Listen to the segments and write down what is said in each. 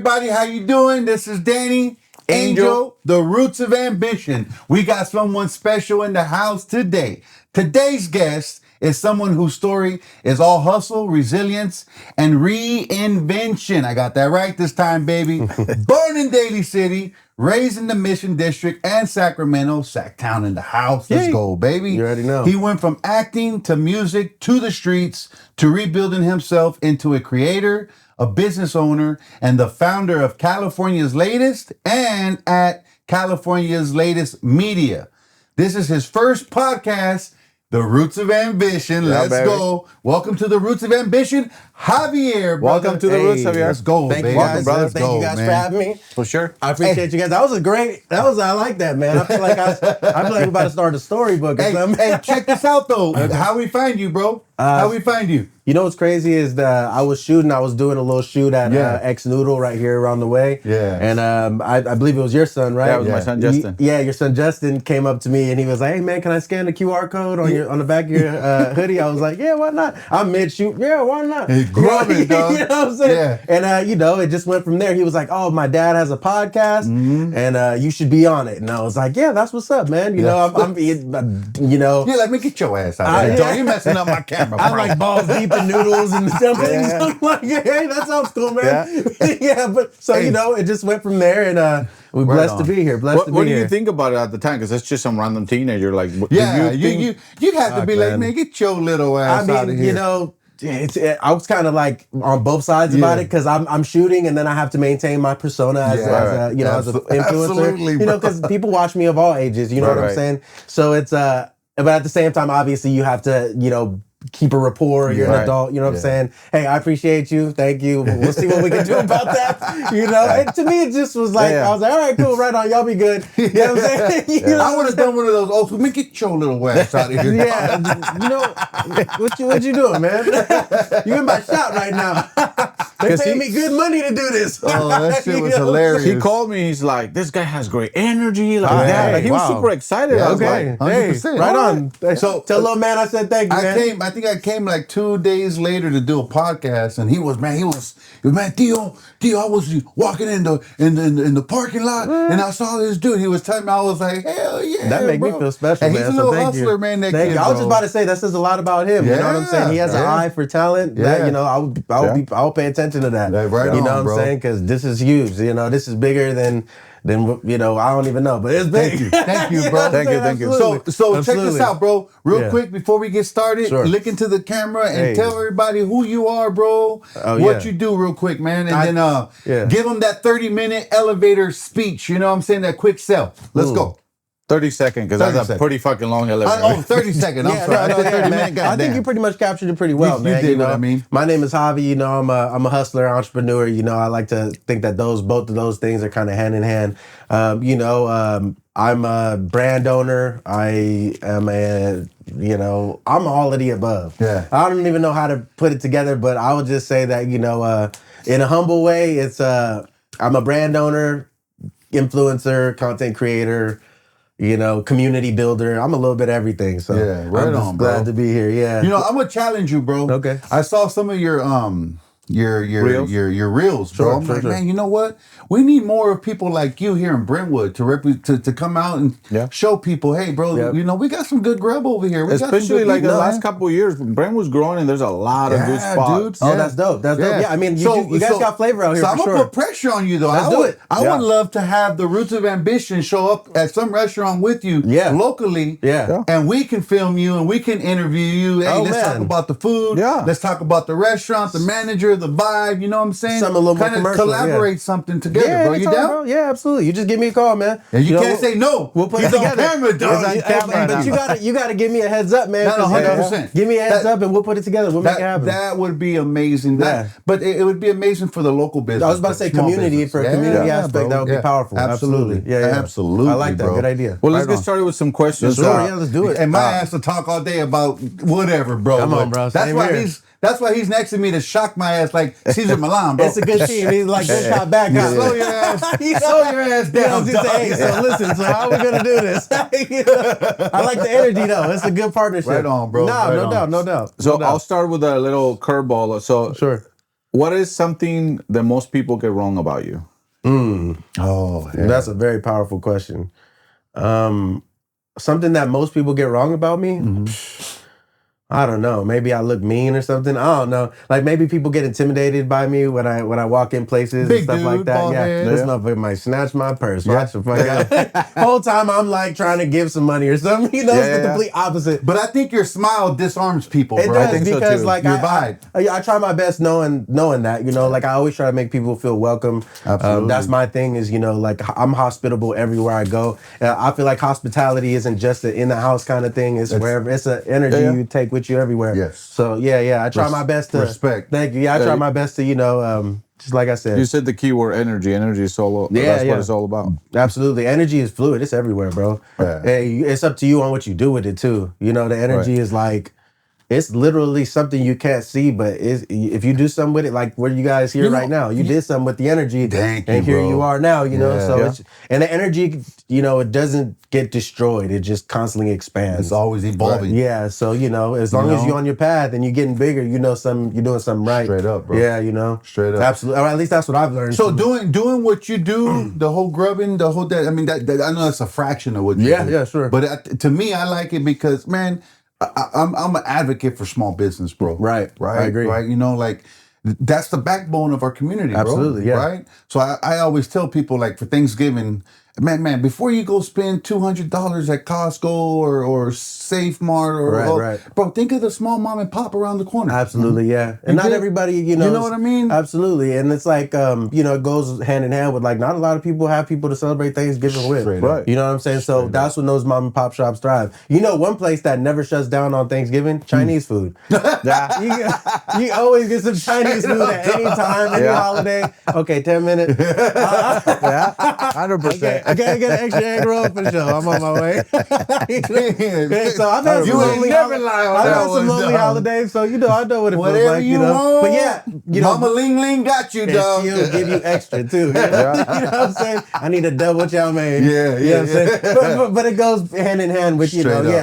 everybody? How you doing? This is Danny, Angel, the Roots of Ambition. We got someone special in the house today. Today's guest is someone whose story is all hustle, resilience, and reinvention. I got that right this time, baby. Born in Daly City, raised in the Mission District and Sacramento, Sacktown in the house. Let's go, baby. You already know. He went from acting to music to the streets to rebuilding himself into a creator, a business owner, and the founder of California's Latest and at California's Latest Media. This is his first podcast, The Roots of Ambition. Let's go. Welcome to The Roots of Ambition, Javier, brother. Welcome to The Roots, Javier. Let's go, Thank baby. you guys, Welcome, Thank you guys for having me. For sure. I appreciate you guys. I like that, man. I feel like we're about to start a storybook or something. Hey, check this out, though. How we find you, bro? How we find you? You know what's crazy is that I was doing a little shoot at X Noodle right here around the way. Yeah. And I believe it was your son, right? Yeah, it was my son, Justin. Your son Justin came up to me and he was like, "Hey man, can I scan the QR code on the back of your hoodie?" I was like, "Yeah, why not?" I'm mid-shoot. Yeah, why not? Hey, grab it, dog. You know what I'm saying? Yeah. And it just went from there. He was like, "Oh, my dad has a podcast and you should be on it." And I was like, "Yeah, that's what's up, man." You know, I'm Yeah, let me get your ass out of there, dog. You're messing up my camera, bro. I like balls deep in noodles and dumplings. I'm like, hey, that sounds cool, man. Yeah, but so it just went from there, and we're blessed to be here. What do you think about it at the time? Because it's just some random teenager. Like, yeah, you have to be like, man, get your little ass out of here. I was kind of like on both sides about it because I'm shooting and then I have to maintain my persona as an influencer. Absolutely, Because people watch me of all ages. You know what I'm saying? So it's but at the same time, obviously, you have to keep a rapport. You're an adult. You know what I'm saying? Hey, I appreciate you. Thank you. We'll see what we can do about that. And to me, it just was like, I was like, all right, cool, right on. Y'all be good. You know what I'm saying? I would have done one of those. Oh, man, get your little ass out of here. What you doing, man? You in my shot right now. They pay me good money to do this. Oh, that shit was hilarious. He called me. He's like, "This guy has great energy." Like he was super excited. Yeah, I was like, 100%. Right on. So tell little man I said thank you, man. I think I came like 2 days later to do a podcast, and he was Theo, I was walking in the parking lot, and I saw this dude. He was telling me, I was like, hell yeah, that made me feel special, and man. he's a little hustler, man. That kid, I was just about to say that says a lot about him. You know what I'm saying? He has an eye for talent. I'll pay attention to that. Right, you know what I'm saying? Because this is huge. This is bigger than I don't even know, but it's big. Thank you, bro. Thank you. So check this out, bro. Real quick before we get started, look into the camera and tell everybody who you are, bro. What you do, real quick, man, and then give them that 30-minute elevator speech. You know what I'm saying? That quick sell. Let's go. 30 seconds, because that's a pretty fucking long elevator. 30 seconds. I'm sorry. I said 30 minutes. I think you pretty much captured it pretty well, man. You did what I mean. My name is Javi. I'm a hustler, entrepreneur. I like to think that both of those things are kind of hand in hand. I'm a brand owner. I am I'm all of the above. Yeah. I don't even know how to put it together, but I would just say that, in a humble way, I'm a brand owner, influencer, content creator, community builder. I'm a little bit of everything. So I'm just glad to be here. Yeah. I'm gonna challenge you, bro. Okay. I saw some of your reels, bro. I'm like, man, you know what? We need more of people like you here in Brentwood to come out and show people, hey, bro, we got some good grub over here. Especially like the last couple of years, Brentwood's growing and there's a lot of good spots. Dude. Oh, that's dope. That's dope. Yeah, I mean, you guys got flavor out here. So I'm gonna put pressure on you, though. Let's do it. I would love to have the Roots of Ambition show up at some restaurant with you locally. Yeah. And we can film you and we can interview you. Hey, let's talk about the food. Yeah. Let's talk about the restaurant, the manager, the vibe. You know what I'm saying? Something a little more commercial. Collaborate something together, bro. You down? Bro. Yeah, absolutely. You just give me a call, man. And you can't say no. We'll put it together. Camera, dog. But you gotta give me a heads up, man. 100%. Give me a heads up and we'll put it together. We'll make it happen. That would be amazing. But it would be amazing for the local business. I was about to say community. For a community aspect, that would be powerful. Absolutely. Yeah. Absolutely. I like that. Bro. Good idea. Well, let's get started with some questions. Let's do it. And my ass to talk all day about whatever, bro. Come on, bro. That's why he's next to me to shock my ass like Cesar Milan, bro. It's a good team. He's like, good cop, bad cop. Slow your ass. Slow your ass down. So listen, so how are we gonna do this? I like the energy though. It's a good partnership. Right on, bro. No doubt. So I'll start with a little curveball. So sure. What is something that most people get wrong about you? Oh, yeah. That's a very powerful question. Something that most people get wrong about me? I don't know. Maybe I look mean or something. I don't know. Like maybe people get intimidated by me when I walk in places and stuff like that. Yeah, this motherfucker might snatch my purse. Watch the fuck out. Whole time I'm like trying to give some money or something. You know, it's the complete opposite. But I think your smile disarms people, It bro. does, I think because so like your vibe. I try my best knowing that, you know, like I always try to make people feel welcome. Absolutely. That's my thing is, you know, like I'm hospitable everywhere I go. I feel like hospitality isn't just an in the house kind of thing. It's wherever. It's an energy you take with you everywhere. Yes. So I try my best to respect. Thank you. Yeah, I try my best to, you know, just like I said. You said the keyword energy. Energy is all. That's what it's all about. Absolutely. Energy is fluid. It's everywhere, bro. Yeah. Hey, it's up to you on what you do with it too. You know, the energy is like, it's literally something you can't see, but if you do something with it, like what you guys here right now, you did something with the energy, and here you are now, you know. So it's, and the energy, you know, it doesn't get destroyed; it just constantly expands. It's always evolving. Yeah, so you know, as long as you're on your path and you're getting bigger, you know, you're doing something right. Straight up, bro. Yeah, you know, straight up. Absolutely. Or at least that's what I've learned. So doing what you do, the whole grubbing, the whole that. I mean, that I know that's a fraction of what you do. Yeah, sure. But to me, I like it because, man, I'm an advocate for small business, bro. Right. I agree. Right. You know, like that's the backbone of our community, Absolutely, bro. yeah. Right. So I always tell people, like, for Thanksgiving, man, before you go spend $200 at Costco or Safe Mart or bro, think of the small mom and pop around the corner. Absolutely, yeah. And not everybody, you know what I mean? Absolutely. And it's like, you know, it goes hand in hand with, like, not a lot of people have people to celebrate Thanksgiving with. Right. You know what I'm saying? So that's when those mom and pop shops thrive. You know, one place that never shuts down on Thanksgiving? Chinese food. You always get some Chinese food at any time, any holiday. Okay, 10 minutes. 100%. I gotta get an extra egg roll for sure. I'm on my way. So I've had some lonely holidays, so you know I know what it feels like. You know, want. But yeah, you know, Mama Ling Ling got you, dog. She'll give you extra too. You know what I'm saying? I need a double chow mein. Yeah, you know what I'm saying? But it goes hand in hand with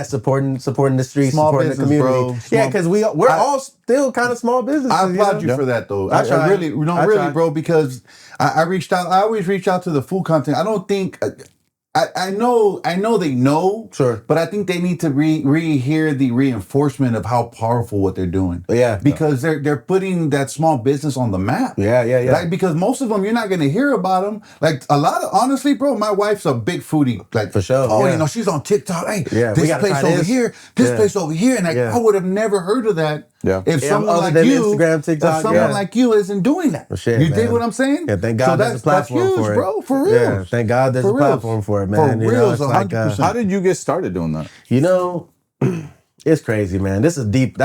supporting the streets, small supporting business, the community. bro. Yeah, because we're all still kind of small businesses. I applaud you for that, though. I really, bro, because I reached out. I always reach out to the food content. I don't think. I know they know, sure, but I think they need to hear the reinforcement of how powerful what they're doing. Yeah, because they're putting that small business on the map. Yeah. Like, because most of them you're not gonna hear about them. Like a lot of, honestly, bro, my wife's a big foodie. Like, for sure. Oh, you know, she's on TikTok. Hey, this place over here, this place over here, and I would have never heard of that. Yeah. If someone like you, Instagram, TikTok, like you isn't doing that. Well, shit, you dig what I'm saying? Yeah, thank God there's a platform huge, for it, bro. For real. Yeah, thank God there's a platform for it, man. For you real, know, it's like, how did you get started doing that? You know, it's crazy, man. That's a deep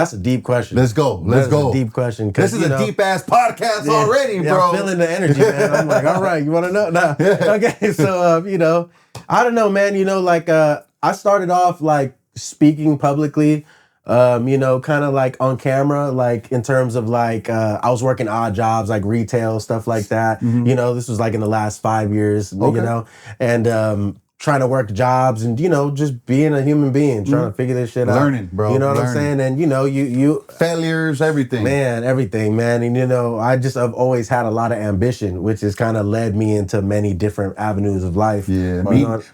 question. Let's go. Let's go. A deep question. This is a deep ass podcast already, bro. I'm feeling the energy, man. I'm like, all right, you want to know? Nah. Okay, so you know, I don't know, man. You know, like I started off like speaking publicly. You know, kind of like on camera, like in terms of like I was working odd jobs, like retail, stuff like that. Mm-hmm. You know, this was like in the last 5 years, you know, and trying to work jobs and, you know, just being a human being, trying to figure this shit out. Learning, bro. You know what I'm saying? And, you know, you failures, everything. Man, everything, man. And, you know, I've always had a lot of ambition, which has kind of led me into many different avenues of life. Yeah,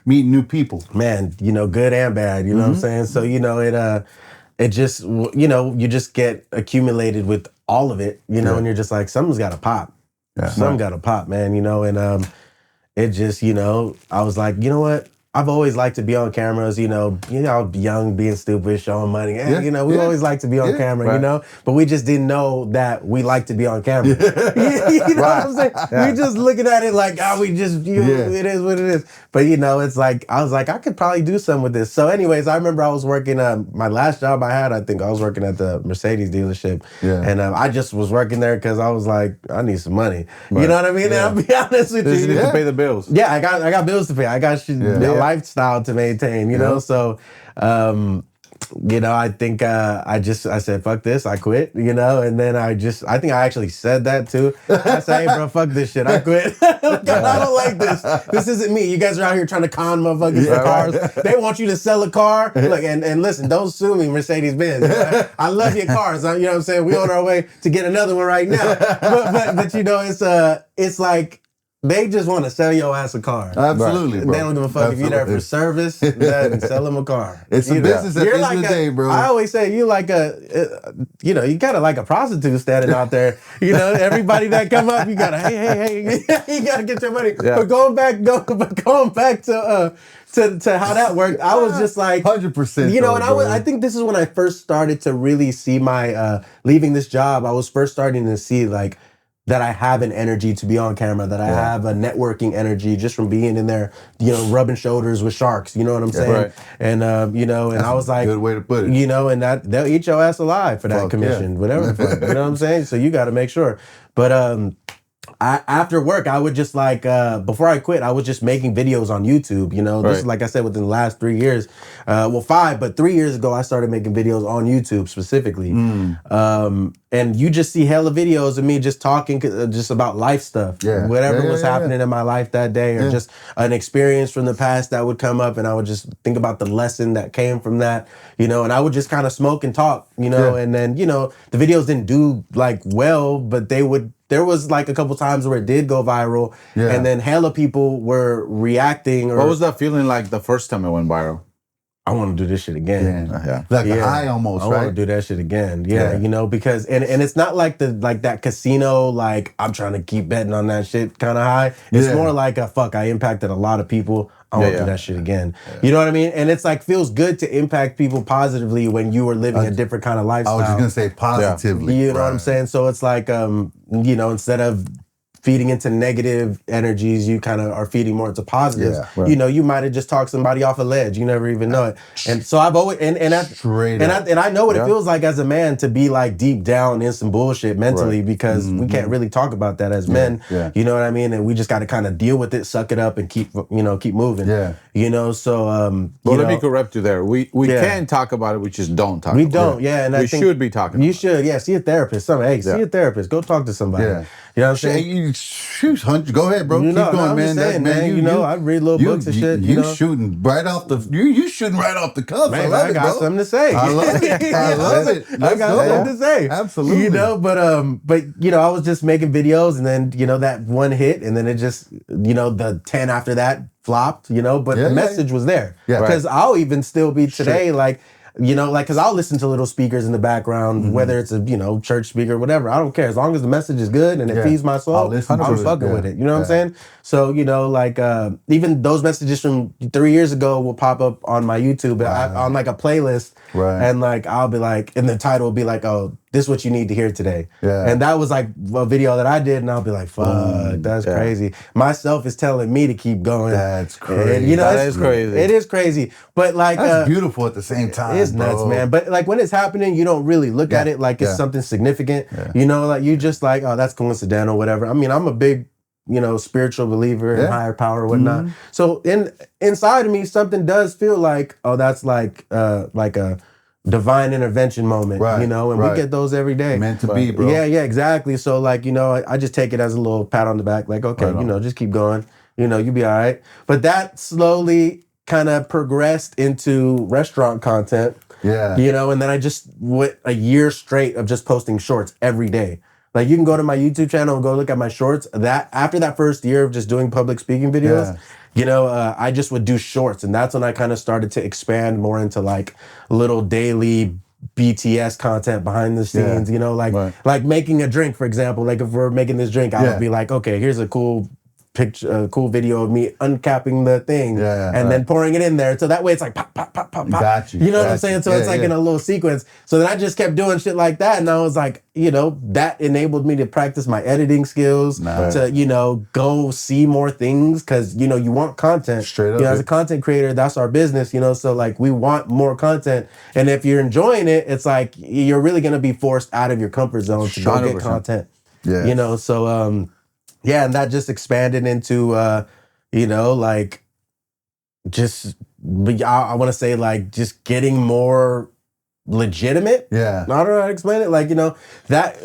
meet new people. Man, you know, good and bad, you know what I'm saying? So, you know, it just, you know, you just get accumulated with all of it, you know, and you're just like, something's got to pop. Yeah. Something got to pop, man, you know, and it just, you know, I was like, you know what? I've always liked to be on cameras, you know, young, being stupid, showing money. You know, we always like to be on camera, you know, but we just didn't know that we like to be on camera. You know what I'm saying? We just looking at it like, we just, it is what it is. But, you know, it's like, I was like, I could probably do something with this. So anyways, I remember I was working, my last job I had, I think I was working at the Mercedes dealership. Yeah. And I just was working there because I was like, I need some money. Right. You know what I mean? And I'll be honest with you. You need to pay the bills. Yeah, I got bills to pay. I got lifestyle to maintain, you know? So, you know, I think I said, fuck this, I quit, you know, and then I think I actually said that too. I said, hey, bro, fuck this shit, I quit. I don't like this. This isn't me. You guys are out here trying to con motherfuckers for cars. They want you to sell a car. Look, and listen, don't sue me, Mercedes-Benz. I love your cars. You know what I'm saying? We on our way to get another one right now. But you know, it's like, they just want to sell your ass a car. Absolutely, bro. They don't give a fuck if you're there for service. Then sell them a car. It's a business at the end of the day, bro. I always say you like you know, you kind of like a prostitute standing out there. You know, everybody that come up, you gotta, hey, you gotta get your money. Yeah. But going back to how that worked, I was just like 100%. You know, and I think this is when I first started to really see my leaving this job. I was first starting to see like that I have an energy to be on camera, that I have a networking energy just from being in there, you know, rubbing shoulders with sharks, you know what I'm saying? Right. And, you know, and that's I was like, good way to put it. You know, and that they'll eat your ass alive for that commission, whatever the fuck, you know what I'm saying? So you got to make sure. But, after work, I would just like, before I quit, I was just making videos on YouTube, you know? This is, like I said, within the last 3 years. Well, 5, but 3 years ago, I started making videos on YouTube specifically. And you just see hella videos of me just talking just about life stuff. Whatever was happening in my life that day, or just an experience from the past that would come up, and I would just think about the lesson that came from that, you know? And I would just kind of smoke and talk, you know? And then, you know, the videos didn't do like well, but there was like a couple times where it did go viral, and then hella people were reacting. What was that feeling like the first time it went viral? I want to do this shit again. Like a high almost, right? I want to do that shit again. You know, because and it's not like that casino, like I'm trying to keep betting on that shit kind of high. It's more like I impacted a lot of people. I want to do that shit again. You know what I mean? And it's like feels good to impact people positively when you are living a different kind of lifestyle. I was just gonna say positively. You know what I'm saying? So it's like you know, instead of feeding into negative energies, you kind of are feeding more into positives. You know, you might have just talked somebody off a ledge. You never even know it. And so I've always and I know what it feels like as a man to be like deep down in some bullshit mentally, because we can't really talk about that as men. You know what I mean? And we just got to kind of deal with it, suck it up, and keep moving. You know, so well, let me correct you there. We can talk about it. We just don't talk. We about don't. It. And we should be talking. You should. See a therapist. See a therapist. Go talk to somebody. You know what I'm saying? Shoot, Hunter, go ahead, bro. Keep going, man. Saying, man. You know, I read little books and shit. You shooting right off the cuff. Man, I got something to say. I love it. I love it. I got something to say. Absolutely. You know, but you know, I was just making videos, and then you know that one hit, and then it just the 10 after that flopped. You know, but the message was there. Because I'll even still be today like. You know, like, because I'll listen to little speakers in the background, whether it's a, church speaker, whatever. I don't care. As long as the message is good and it feeds my soul, I'm fucking with it. You know what I'm saying? So, like, even those messages from 3 years ago will pop up on my YouTube on, like, a playlist. And, like, I'll be like, and the title will be like, oh, this is what you need to hear today. And that was, like, a video that I did, and I'll be like, fuck, that's crazy. Myself is telling me to keep going. That's crazy. And, that is crazy. It is crazy. But, like... That's beautiful at the same time, It's nuts, man. But, like, when it's happening, you don't really look at it like it's something significant. You know, like, you just like, oh, that's coincidental, whatever. I mean, I'm a big... spiritual believer in higher power or whatnot. So inside of me, something does feel like, oh, that's like a divine intervention moment, and we get those every day. Meant to be, bro. Yeah, exactly. So like, I just take it as a little pat on the back, like, okay, just keep going. You'll be all right. But that slowly kind of progressed into restaurant content. And then I just went a year straight of just posting shorts every day. Like, you can go to my YouTube channel and go look at my shorts. After that first year of just doing public speaking videos, I just would do shorts. And that's when I kind of started to expand more into, like, little daily BTS content behind the scenes, like making a drink, for example. Like, if we're making this drink, I would be like, okay, here's a cool picture, a cool video of me uncapping the thing and then pouring it in there. So that way it's like pop, pop, pop, pop, pop. Got you. You know what I'm saying? So it's like in a little sequence. So then I just kept doing shit like that. And I was like, that enabled me to practice my editing skills, to, go see more things. Cause, you want content. Straight up. As a content creator, that's our business, so like we want more content. And if you're enjoying it, it's like you're really going to be forced out of your comfort zone to go get content. So, and that just expanded into, like, just but I want to say like just getting more legitimate. Yeah. I don't know how to explain it. Like, you know, that,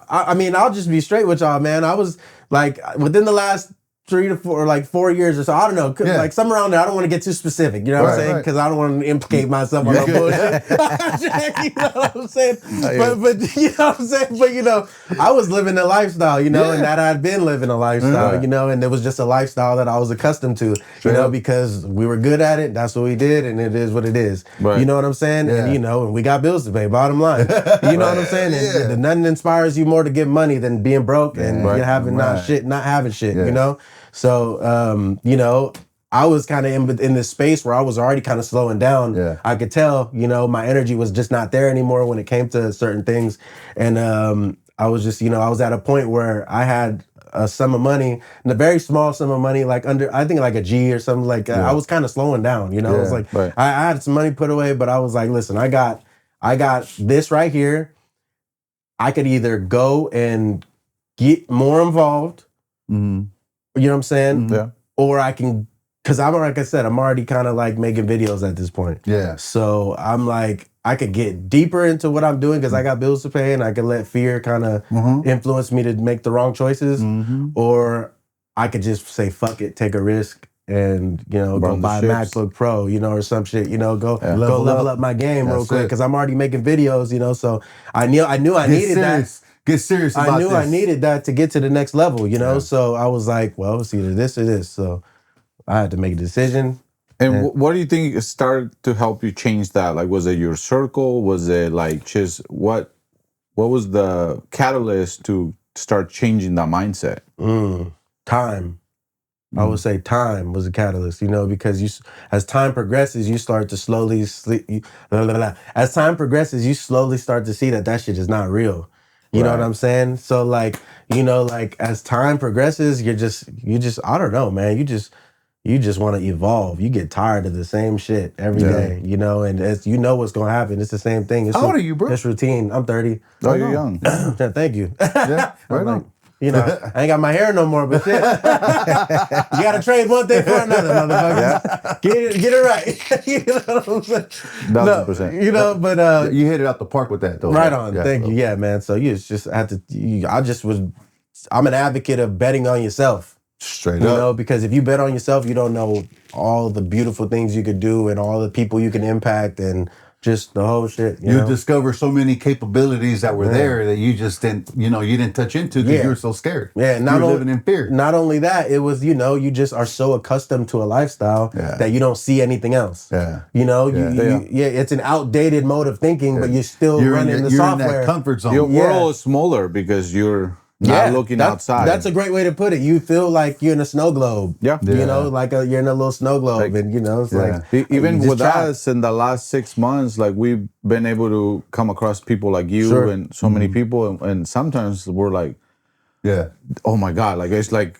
I mean, I'll just be straight with y'all, man. I was like, within the last 3 to 4, like 4 years or so, I don't know, like somewhere around there. I don't want to get too specific, you know what I'm saying? Because I don't want to implicate myself on no bullshit. You know what I'm saying? But you know what I'm saying? But you know, I was living a lifestyle, you know, and that I'd been living a lifestyle, you know, and it was just a lifestyle that I was accustomed to, you know, because we were good at it. That's what we did, and it is what it is. You know what I'm saying? And you know, and we got bills to pay. Bottom line, you know what I'm saying? And nothing inspires you more to get money than being broke and having not having shit, you know. So, you know, I was kind of in this space where I was already kind of slowing down. I could tell, you know, my energy was just not there anymore when it came to certain things. And I was just, you know, I was at a point where I had a sum of money, and a very small sum of money, like I think like a G or something like that. I was kind of slowing down, you know. I was like, I had some money put away, but I was like, listen, I got this right here. I could either go and get more involved. You know what I'm saying? Yeah. Or I can, because I'm, like I said, I'm already kind of like making videos at this point. Yeah. So I'm like, I could get deeper into what I'm doing because I got bills to pay, and I could let fear kind of influence me to make the wrong choices. Or I could just say, fuck it, take a risk and, you know, go buy a MacBook Pro, you know, or some shit, you know, go level up my game real quick because I'm already making videos, you know. So I knew I needed that. Get serious about this. I needed that to get to the next level, you know? So I was like, well, it's either this or this. So I had to make a decision. And what do you think started to help you change that? Like, was it your circle? Was it like just what was the catalyst to start changing that mindset? Time. I would say time was a catalyst, you know, because as time progresses, you start to slowly as time progresses, you slowly start to see that shit is not real. You know what I'm saying? So like, you know, like as time progresses, you just I don't know, man. You just want to evolve. You get tired of the same shit every day, you know, and as you know what's gonna happen. It's the same thing. How old are you, bro? It's routine. I'm 30. Oh, you're young. Thank you. Yeah, right on. You know, I ain't got my hair no more, but shit. You gotta trade one thing for another, motherfucker. Get it right. You know what I'm saying? 1,000%. You know, but you hit it out the park with that though. Right on. Thank you. Yeah, man. So you just had to. I'm an advocate of betting on yourself. Straight up. You know, because if you bet on yourself, you don't know all the beautiful things you could do and all the people you can impact and just the whole shit. You know? Discover so many capabilities that were there that you just didn't, you didn't touch into because you were so scared. Yeah, you were living in fear. Not only that, it was, you just are so accustomed to a lifestyle that you don't see anything else. Yeah. You know, it's an outdated mode of thinking, but you're still running the software. You're in that comfort zone. Your world is smaller because you're not looking outside. That's a great way to put it. You feel like you're in a snow globe. Yeah. You know, like you're in a little snow globe. And, it's like... Even with us in the last 6 months, like we've been able to come across people like you and so many people. And sometimes we're like, oh my God, like it's like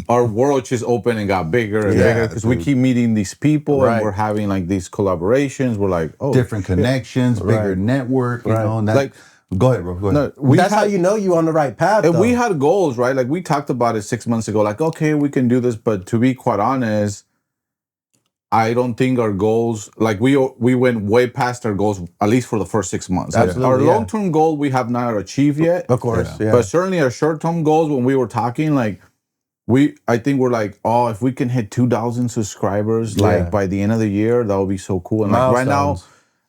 our world just opened and got bigger and bigger because we keep meeting these people and we're having like these collaborations. We're like, oh. Different connections, bigger network, you know, and that... Like, go ahead, bro. Go ahead. No, that's how you know you're on the right path. And we had goals, right? Like we talked about it 6 months ago. Like, okay, we can do this, but to be quite honest, I don't think our goals. Like we went way past our goals, at least for the first 6 months. Absolutely, our long-term goal we have not achieved yet, of course. But certainly our short-term goals. When we were talking, like I think we're like, oh, if we can hit 2,000 subscribers, like by the end of the year, that would be so cool. And like right now.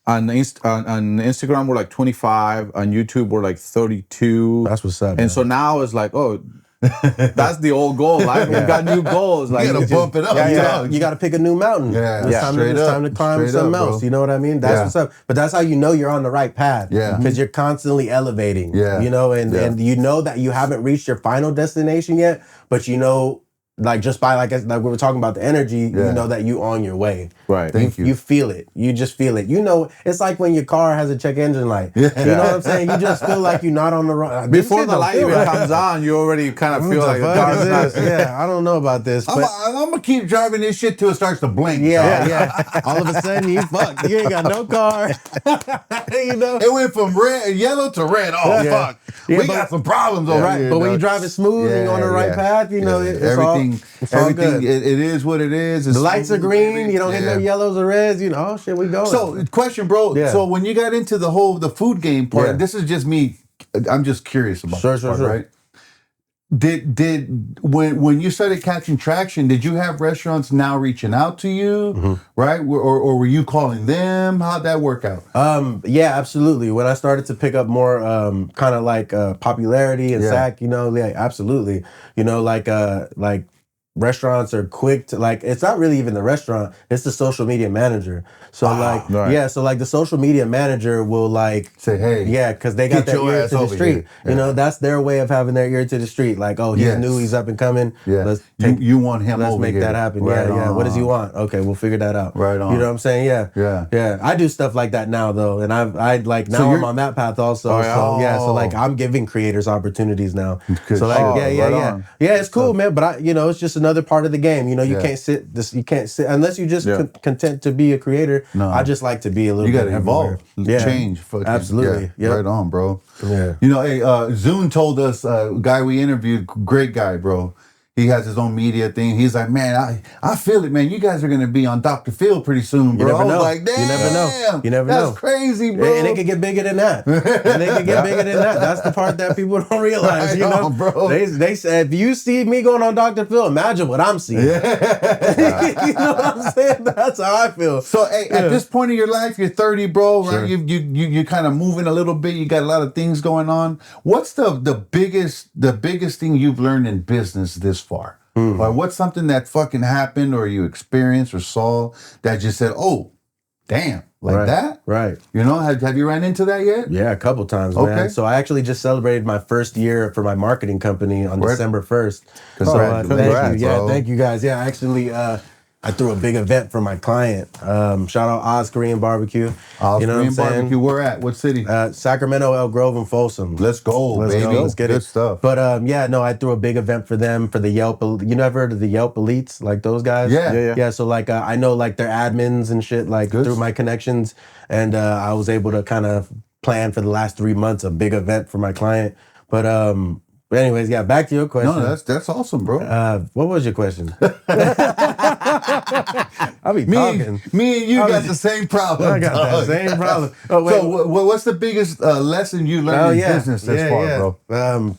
On Instagram, we're like 25. On YouTube, we're like 32. That's what's up. And so now it's like, oh, that's the old goal. Like we got new goals. Like you gotta bump it up. You gotta pick a new mountain. It's time to climb something else. You know what I mean? That's what's up. But that's how you know you're on the right path. Yeah. Because you're constantly elevating. Yeah. You know, and you know that you haven't reached your final destination yet, but you know. Like just by like we were talking about the energy, you know that you on your way. Right. Thank you. You feel it. You just feel it. You know, it's like when your car has a check engine light. You know what I'm saying? You just feel like you're not on the wrong. Before the light even comes on, you already kind of feel like the car's not. Yeah, I don't know about this. But I'm gonna keep driving this shit till it starts to blink. Yeah. All of a sudden you fucked. You ain't got no car. You know? It went from yellow to red. Oh fuck. we got some problems over here. But when you drive it smooth and you're on the right path, you know, it's everything. It's all good. It is what it is. It's the lights are green. You don't hit no yellows or reds. You know, oh shit, we going. So, question, bro. Yeah. So when you got into the food game part, this is just me. I'm just curious about this part, right? Did when you started catching traction, did you have restaurants now reaching out to you, right? Or were you calling them? How'd that work out? Yeah, absolutely. When I started to pick up more kind of like popularity and Sac, you know, yeah, absolutely. You know, like restaurants are quick to it's not really even the restaurant, it's the social media manager. So so the social media manager will say, hey, because they got that ear to the street. You know, that's their way of having their ear to the street. Like, oh, he's new, he's up and coming. Yeah. You want him let's over make here. that happen. Right on. Yeah. What does he want? Okay, we'll figure that out. Right on. You know what I'm saying? Yeah. I do stuff like that now though. And I'm on that path also. I'm giving creators opportunities now. So yeah, it's cool, man. But it's just another part of the game. You know, you can't sit unless you just content to be a creator. No. I just like to be a little bit evolve, change. Absolutely. Right on, bro. Yeah. You know, hey, Zune told us, guy we interviewed, great guy, bro. He has his own media thing. He's like, man, I feel it, man. You guys are gonna be on Dr. Phil pretty soon, bro. You never know. I was like, damn, you never know. That's crazy, bro. And it could get bigger than that. That's the part that people don't realize. Right you know, on, bro. They said, if you see me going on Dr. Phil, imagine what I'm seeing. Yeah. You know what I'm saying? That's how I feel. So, hey, at this point in your life, you're 30, bro. Right? You're kind of moving a little bit. You got a lot of things going on. What's the biggest thing you've learned in business this far? Or what's something that fucking happened or you experienced or saw that just said, oh, damn, that? Right. You know, have you ran into that yet? Yeah, a couple times, man. So I actually just celebrated my first year for my marketing company on December 1st. Congrats, thank you guys. Yeah, actually, I threw a big event for my client. Shout out Oz Korean Barbecue. Korean Barbecue, where at? What city? Sacramento, Elk Grove, and Folsom. Let's go, baby. Let's get Good stuff. But I threw a big event for them for the Yelp. You never heard of the Yelp elites, like those guys? Yeah. So I know their admins and shit through my connections, and I was able to kind of plan for the last 3 months a big event for my client. But anyways, back to your question. No, that's awesome, bro. What was your question? I'll be talking. Me and you got the same problem. I got that same problem. So what's the biggest lesson you learned in business this far, bro?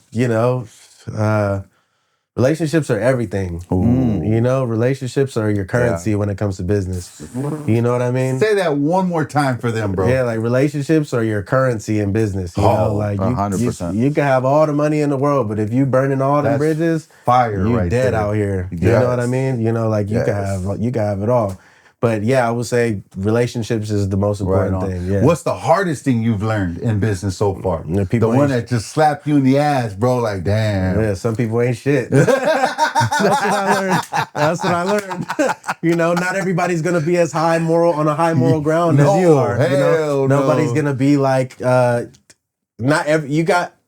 Relationships are everything. You know, relationships are your currency when it comes to business. You know what I mean? Say that one more time for them, bro. Yeah, relationships are your currency in business. You know, 100%. You can have all the money in the world, but if you burning all the bridges, fire, you right dead there. out here. You know what I mean? You know, you can have it all. But yeah, I would say relationships is the most important thing. Yeah. What's the hardest thing you've learned in business so far? The one that just slapped you in the ass, bro. Like, damn. Yeah, some people ain't shit. That's what I learned. You know, not everybody's gonna be as on a high moral ground as you are. Nobody's gonna be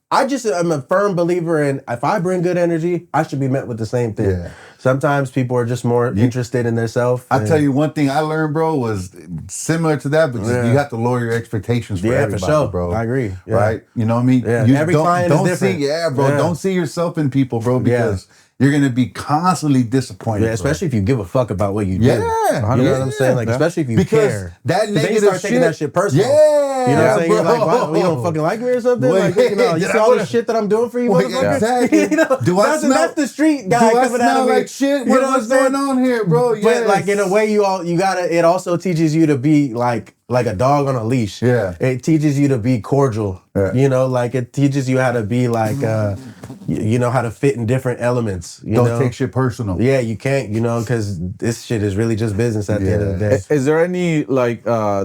I'm a firm believer in if I bring good energy, I should be met with the same thing. Yeah. Sometimes people are just more interested in themselves. I tell you one thing I learned, bro, was similar to that, but you have to lower your expectations for everybody, for sure. bro. I agree. Yeah. Right? You know what I mean? Yeah. Every client is different. Don't see yourself in people, bro, because you're gonna be constantly disappointed. Yeah, especially if you give a fuck about what you do. Yeah. You know what I'm saying? Especially if you care. That negative you start taking that shit personal. Yeah. You know what I'm saying? You're like, what, you don't fucking like me or something? You see all this shit that I'm doing for you, motherfucker? Exactly. That's the street guy coming out of me. Like shit? What's going on here, bro? But in a way, it also teaches you to be like a dog on a leash. Yeah. It teaches you to be cordial. Yeah. You know, it teaches you how to be how to fit in different elements. Don't take shit personal. Yeah, you can't, because this shit is really just business at the end of the day. Is there any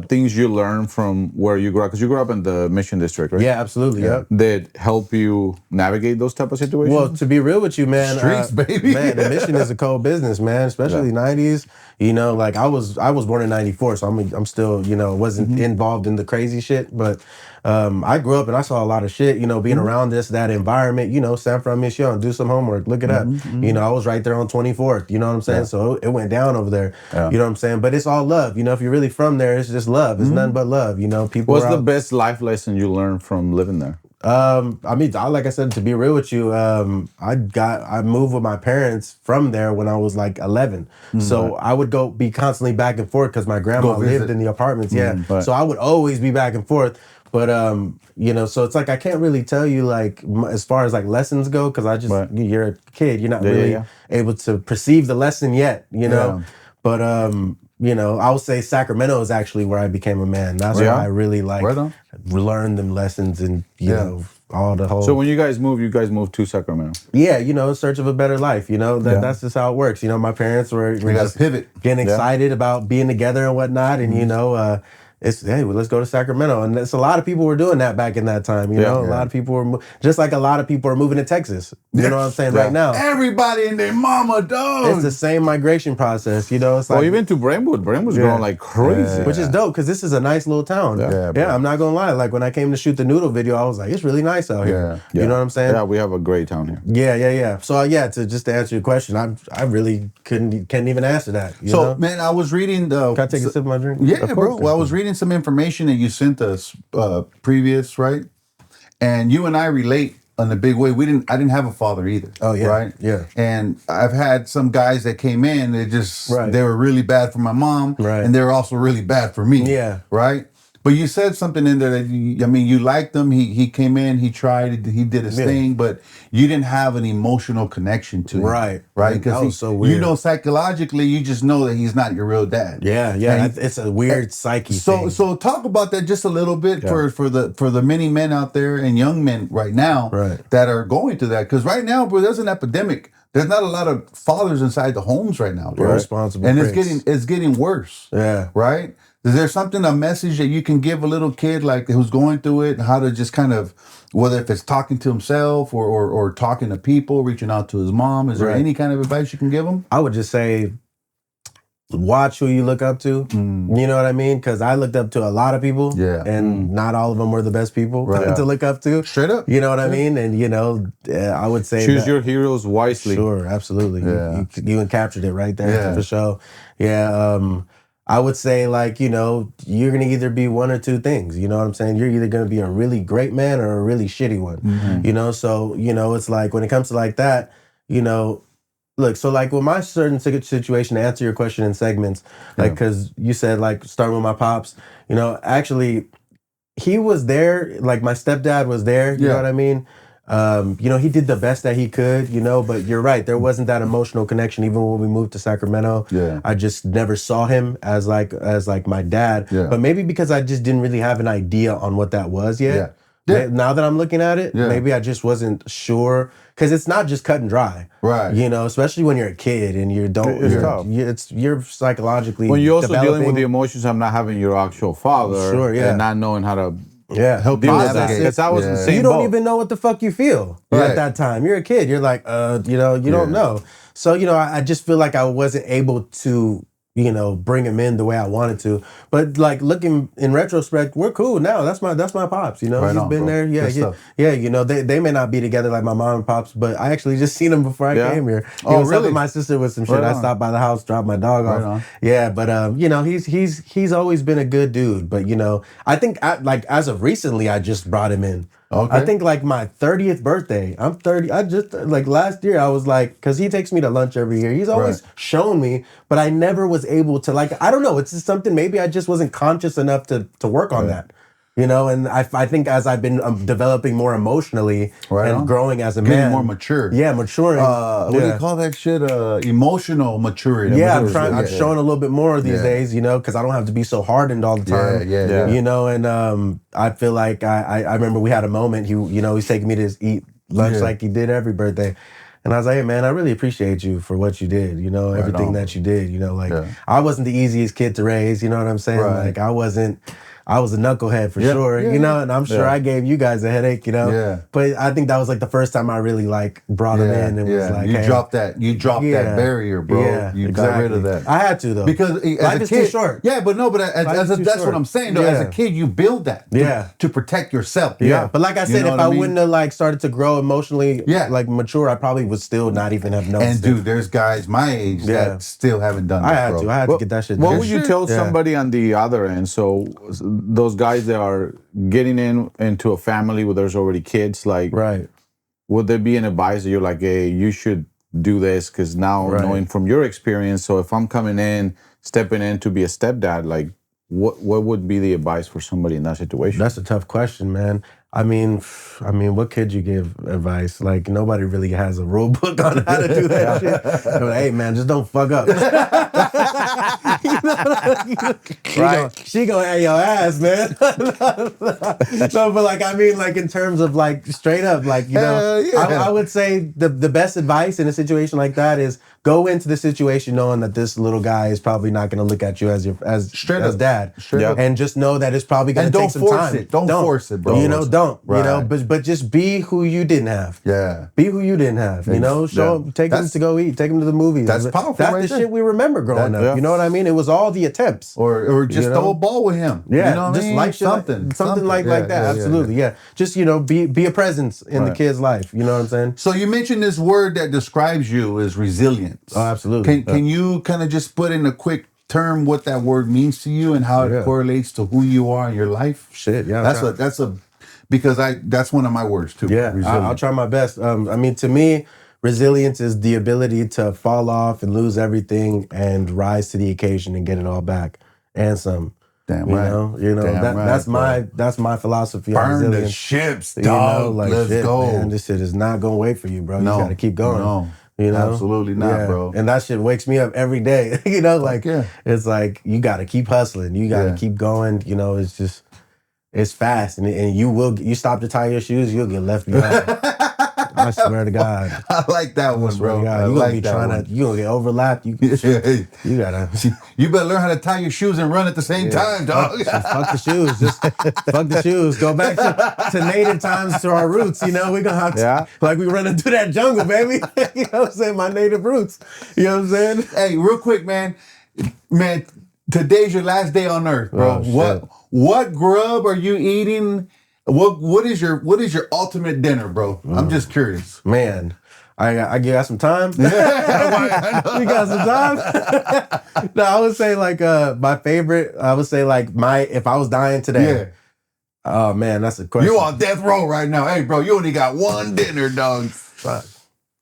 things you learn from where you grew up? Because you grew up in the Mission District, right? Yeah, absolutely. Yeah. That help you navigate those type of situations? Well, to be real with you, man, streets, baby. Man, the Mission is a cold business, man, especially 90s. You know, I was born in 94, so I'm still, wasn't involved in the crazy shit, but I grew up and I saw a lot of shit, being around that environment, San Fran Mission, do some homework, look it up. I was right there on 24th, you know what I'm saying? Yeah. So it went down over there, you know what I'm saying? But it's all love, if you're really from there, it's just love. It's nothing but love, people. What's the best life lesson you learned from living there? I mean, like I said, to be real with you, I moved with my parents from there when I was like 11. So I would be constantly back and forth because my grandma lived in the apartments. Right. So I would always be back and forth. But you know, so it's like I can't really tell you like as far as like lessons go because I just you're a kid, you're not really able to perceive the lesson yet, you know. But you know, I would say Sacramento is actually where I became a man. That's where I really like learned them lessons and you know all the whole. So when you guys moved to Sacramento. Yeah, you know, in search of a better life. You know, that's just how it works. You know, my parents were just getting excited about being together and whatnot, and you know. It's hey, well, let's go to Sacramento, and it's a lot of people were doing that back in that time. You know, a lot of people were just like a lot of people are moving to Texas. You know what I'm saying? Right now, everybody and their mama, dog. It's the same migration process. You know, it's like even to Brentwood. Brentwood's growing like crazy, which is dope because this is a nice little town. Yeah, I'm not gonna lie. Like when I came to shoot the noodle video, I was like, it's really nice out here. You know what I'm saying? Yeah, we have a great town here. Yeah. So to answer your question, I really can't even answer that. You know? Man, I was reading the. Can I take a sip of my drink? Yeah, bro. Well, I was reading some information that you sent us previous, right? And you and I relate in a big way. I didn't have a father either. Oh yeah, right? Yeah. And I've had some guys that came in. They were really bad for my mom, and they were also really bad for me. Yeah. Right. But you said something in there that you liked him. He came in, he tried, he did his thing, but you didn't have an emotional connection to him. Right. Because was so weird. You know, psychologically, you just know that he's not your real dad. Yeah. It's a weird psyche thing. So talk about that just a little bit for the many men out there and young men right now that are going through that. Because right now, bro, there's an epidemic. There's not a lot of fathers inside the homes right now, bro. Responsible, and it's getting worse. Yeah. Right. Is there a message that you can give a little kid like who's going through it, how to just kind of, whether if it's talking to himself or talking to people, reaching out to his mom, is there any kind of advice you can give him? I would just say, watch who you look up to. You know what I mean? Because I looked up to a lot of people, and not all of them were the best people to look up to. Straight up. You know what I mean? And you know, I would say choose your heroes wisely. Sure, absolutely. Yeah. You captured it right there for sure. Yeah. I would say, like, you know, you're going to either be one or two things. You know what I'm saying? You're either going to be a really great man or a really shitty one. You know, so, you know, it's like when it comes to like that, you know, look, so like with my certain situation, to answer your question in segments, like, because you said, like, starting with my pops, you know, actually, he was there, like, my stepdad was there, you know what I mean? You know, he did the best that he could, you know, but you're right. There wasn't that emotional connection even when we moved to Sacramento. I just never saw him as like my dad. But maybe because I just didn't really have an idea on what that was yet. Now that I'm looking at it, maybe I just wasn't sure. Because it's not just cut and dry. Right. You know, especially when you're a kid and you're psychologically when you're also dealing with the emotions of not having your actual father and not knowing how to help deal with that. Because I was in the same You don't even know what the fuck you feel at that time. You're a kid. You're like, you know, you don't know. So, you know, I just feel like I wasn't able to, you know, bring him in the way I wanted to. But like looking in retrospect, we're cool now. That's my pops, you know. He's been there. Yeah, you know, they may not be together like my mom and pops, but I actually just seen him before I came here. He was helping my sister with some shit. I stopped by the house, dropped my dog off. Yeah, but you know, he's always been a good dude. But you know, I think like as of recently, I just brought him in. I think like my 30th birthday, I'm 30. I just like last year I was like, because he takes me to lunch every year. He's always shown me, but I never was able to like, I don't know. It's just something, maybe I just wasn't conscious enough to work on that. You know, and I think as I've been developing more emotionally and growing as a man. Getting more mature. Yeah, maturing. What do you call that shit? Emotional maturity. Yeah, I'm showing a little bit more these days, you know, because I don't have to be so hardened all the time. Yeah. You know, and I feel like I remember we had a moment, he's taking me to eat lunch like he did every birthday. And I was like, hey, man, I really appreciate you for what you did, you know, everything that you did, you know, like I wasn't the easiest kid to raise, you know what I'm saying? Like I was a knucklehead for sure, you know, and I'm sure I gave you guys a headache, you know. Yeah. But I think that was like the first time I really like brought him in and was like, you dropped that barrier, bro. Yeah, you got rid of that. I had to though. Because life is too short. Yeah, but that's what I'm saying though. As a kid, you build that to protect yourself. Yeah. But like I said, if I wouldn't have like started to grow emotionally, like mature, I probably would still not even have noticed. And dude, there's guys my age that still haven't done that. I had to get that shit done. What would you tell somebody on the other end? So those guys that are getting into a family where there's already kids, like, right. Would there be an advice that you're like, hey, you should do this? Because now knowing from your experience, so if I'm stepping in to be a stepdad, like, what would be the advice for somebody in that situation? That's a tough question, man. I mean, what could you give advice? Like, nobody really has a rule book on how to do that shit. Like, hey, man, just don't fuck up. She gonna have your ass, man. No, but like, I mean, like in terms of like straight up, like, you know, I would say the best advice in a situation like that is go into the situation knowing that this little guy is probably not gonna look at you as dad, and just know that it's probably gonna take some time. Don't force it, bro. You know, don't. You know, but just be who you didn't have. Yeah. Be who you didn't have. You know, take them to go eat, take them to the movies. That's powerful. That's the shit we remember growing up. You know what I mean? It was all the attempts. Or just throw a ball with him. Yeah. You know what just I mean? like something like that. Absolutely. Yeah. Just, you know, be a presence in the kid's life. You know what I'm saying? So you mentioned this word that describes you as resilience. Oh, absolutely. Can you kind of just put in a quick term what that word means to you and how it correlates to who you are in your life? Shit, yeah. Because that's one of my words too. Yeah, I'll try my best. I mean, to me, resilience is the ability to fall off and lose everything and rise to the occasion and get it all back and some. Damn right. You know that's my philosophy. Burn on the resilience. ships, dog. You know, like, let's go. Man, this shit is not gonna wait for you, bro. No, you gotta keep going. No. You know? Absolutely not, bro. And that shit wakes me up every day. You know, like it's like you gotta keep hustling. You gotta keep going. You know, it's just it's fast, and you stop to tie your shoes, you'll get left behind. I swear to God. I like that one, bro. You're gonna be you gonna get overlapped. You gotta. You better learn how to tie your shoes and run at the same time, dog. Fuck the shoes. Just fuck the shoes. Go back to native times, to our roots. You know, we're gonna have to, like, we running through that jungle, baby. You know what I'm saying? My native roots. You know what I'm saying? Hey, real quick, man. Today's your last day on earth, bro. Oh, what grub are you eating? What is your ultimate dinner, bro? I'm just curious. Man, I got some time. You got some time? No, I would say like my favorite. I would say like if I was dying today. Yeah. Oh man, that's a question. You on death row right now. Hey, bro, you only got one dinner, dog. Fuck.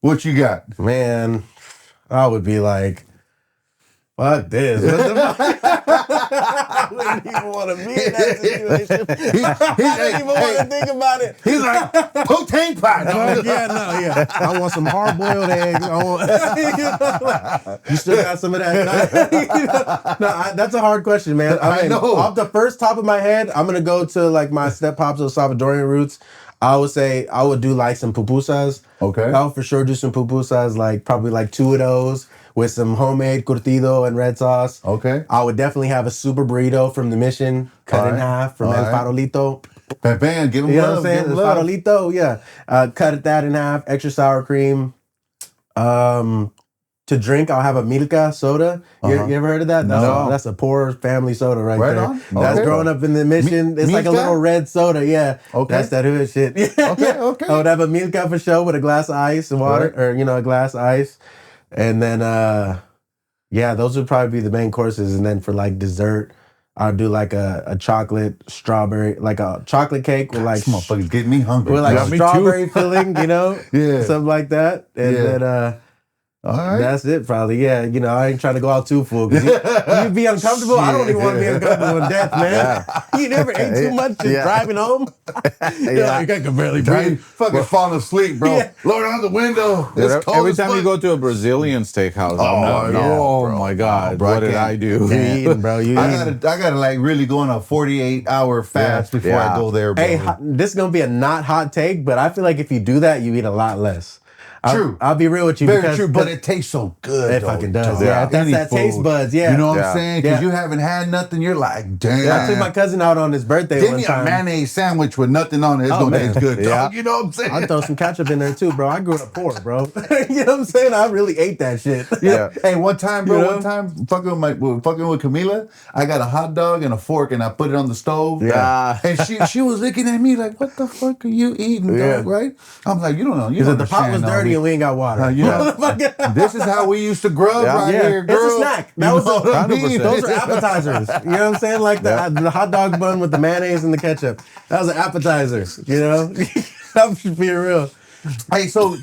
What you got? Man, I would be like, fuck this. I wouldn't even want to be in that situation. I didn't even want to think about it. He's like, poutine pie. I want some hard-boiled eggs. You still got some of that? No, that's a hard question, man. I know. Off the first top of my head, I'm going to go to like my step pops or Salvadorian roots. I would say I would do like some pupusas. Okay. I would for sure do some pupusas, like probably like 2 of those with some homemade curtido and red sauce. Okay. I would definitely have a super burrito from the Mission, cut in half from El Farolito. Bam, give him you know love. What I'm saying? El Farolito, yeah. Cut that in half, extra sour cream. To drink, I'll have a Milka soda. You ever heard of that? That's a poor family soda right there. On. That's growing up in the Mission. It's like a little red soda, Okay. That's that hood shit. Okay. I would have a Milka for sure with a glass of ice and water, or a glass of ice. And then, those would probably be the main courses. And then for like dessert, I'll do like a chocolate strawberry, like a chocolate cake with like... This motherfucker's getting me hungry. With like strawberry filling, Yeah. Something like that. And then... all right. That's it, probably. Yeah, I ain't trying to go out too full. You'd be uncomfortable. I don't even want to be uncomfortable in death, man. You never ate too much just driving home? I can barely breathe. Fucking falling asleep, bro. Lower down the window. Every time you go to a Brazilian steakhouse, my God, bro, what did I do? You eating, bro. I gotta like really go on a 48-hour fast before I go there, bro. Hey, this is going to be a not hot take, but I feel like if you do that, you eat a lot less. True. I'll be real with you. Very true, but it tastes so good. It fucking does. Yeah, that's that taste buds. Yeah. You know what I'm saying? Because you haven't had nothing. You're like, damn. I took my cousin out on his birthday Give one me time. a mayonnaise sandwich with nothing on it. It's going to taste good, dog. You know what I'm saying? I'd throw some ketchup in there too, bro. I grew up poor, bro. You know what I'm saying? I really ate that shit. Yeah. Hey, one time, bro, fucking with Camila, I got a hot dog and a fork and I put it on the stove. Yeah. And she was looking at me like, what the fuck are you eating, dog, right? I'm like, you don't know. You don't the pot was dirty coffee and we ain't got water. This is how we used to grub right here, girl. It's a snack. That was those are appetizers. You know what I'm saying? Like the hot dog bun with the mayonnaise and the ketchup. That was an appetizer. You know, I'm just being real. Hey, so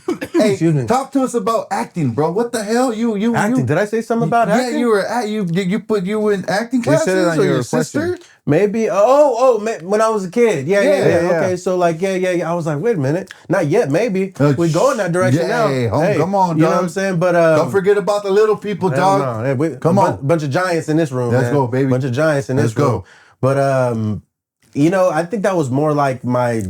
talk to us about acting, bro. What the hell? You acting? Did I say something about acting? Yeah, you were you were in acting classes or your sister? Maybe. When I was a kid. Yeah. Okay, so like, I was like, wait a minute. Not yet, maybe. We go in that direction now. Hey, come on, dog. You know what I'm saying? But don't forget about the little people, dog. No. Come on. Bunch of giants in this room, Let's go, baby. Bunch of giants in this room. But, I think that was more like my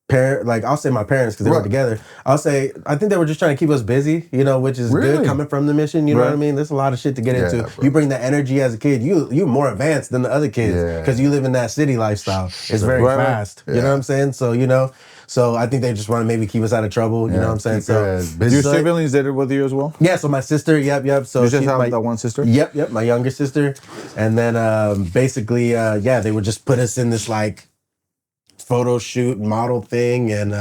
I'll say my parents because they were together. I think they were just trying to keep us busy, which is good coming from the mission. You know what I mean? There's a lot of shit to get into. Bro. You bring the energy as a kid. You're more advanced than the other kids because you live in that city lifestyle. It's very fast. You know what I'm saying? So I think they just want to maybe keep us out of trouble. You know what I'm saying? So your siblings did it with you as well? Yeah. So my sister. Yep. So you just have that one sister? Yep. My younger sister, and then basically, they would just put us in this like photo shoot model thing, and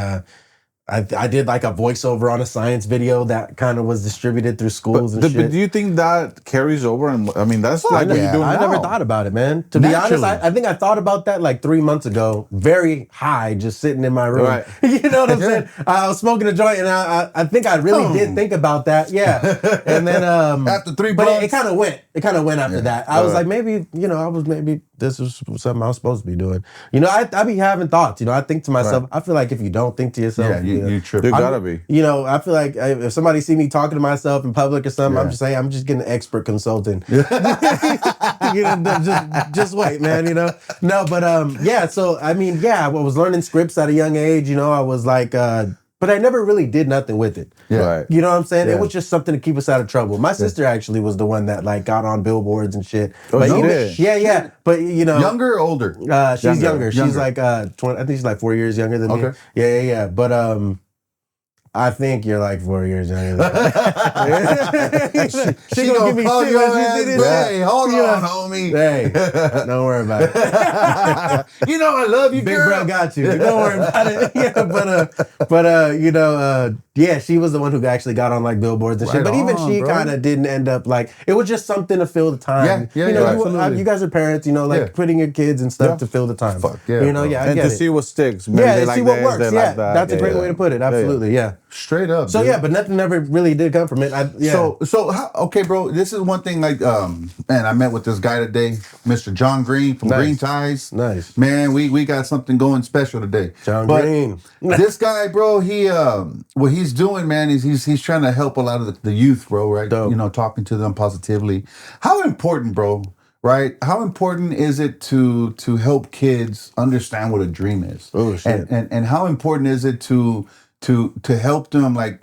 I did like a voiceover on a science video that kind of was distributed through schools and shit. But do you think that carries over? And I mean, that's like what you're doing I now. never thought about it, man. To be honest, I think I thought about that like 3 months ago, very high, just sitting in my room. Right. You know what I'm saying? I was smoking a joint, and I think I really did think about that. Yeah. And then after 3 but months, it kind of went. It kind of went after that. I was like, maybe this is something I was supposed to be doing. I be having thoughts. I think to myself. I feel like if you don't think to yourself, you trip. You gotta be. I feel like if somebody see me talking to myself in public or something, I'm just getting an expert consulting. Just wait, man. No, but So I mean, I was learning scripts at a young age. I was like, but I never really did nothing with it. Yeah. Right. You know what I'm saying? Yeah. It was just something to keep us out of trouble. My sister actually was the one that like got on billboards and shit. Oh, but she did? Yeah. But younger or older? She's younger. She's like 20. I think she's like 4 years younger than me. Yeah. But I think you're like 4 years younger than me. she gonna give me call your ass. Hey, hold on, homie. Hey, don't worry about it. I love you, Big girl. bro got you. Don't worry about it. She was the one who actually got on like billboards and shit. But even she kind of didn't end up like, it was just something to fill the time. You guys are parents, putting your kids and stuff to fill the time. Fuck yeah, I and get to it. see what sticks. Maybe Yeah, they see like what this, works. they Yeah, like that. that's a great way to put it. Absolutely, yeah. Straight up. So dude. but nothing ever really did come from it. So okay, bro. This is one thing. Like, man, I met with this guy today, Mr. John Green from Green Ties. Nice, man. We got something going special today. John Green. This guy, bro. He what he's doing, man, is he's trying to help a lot of the youth, bro. Right? Dope. Talking to them positively. How important, bro? Right? How important is it to help kids understand what a dream is? Oh shit. And how important is it to help them like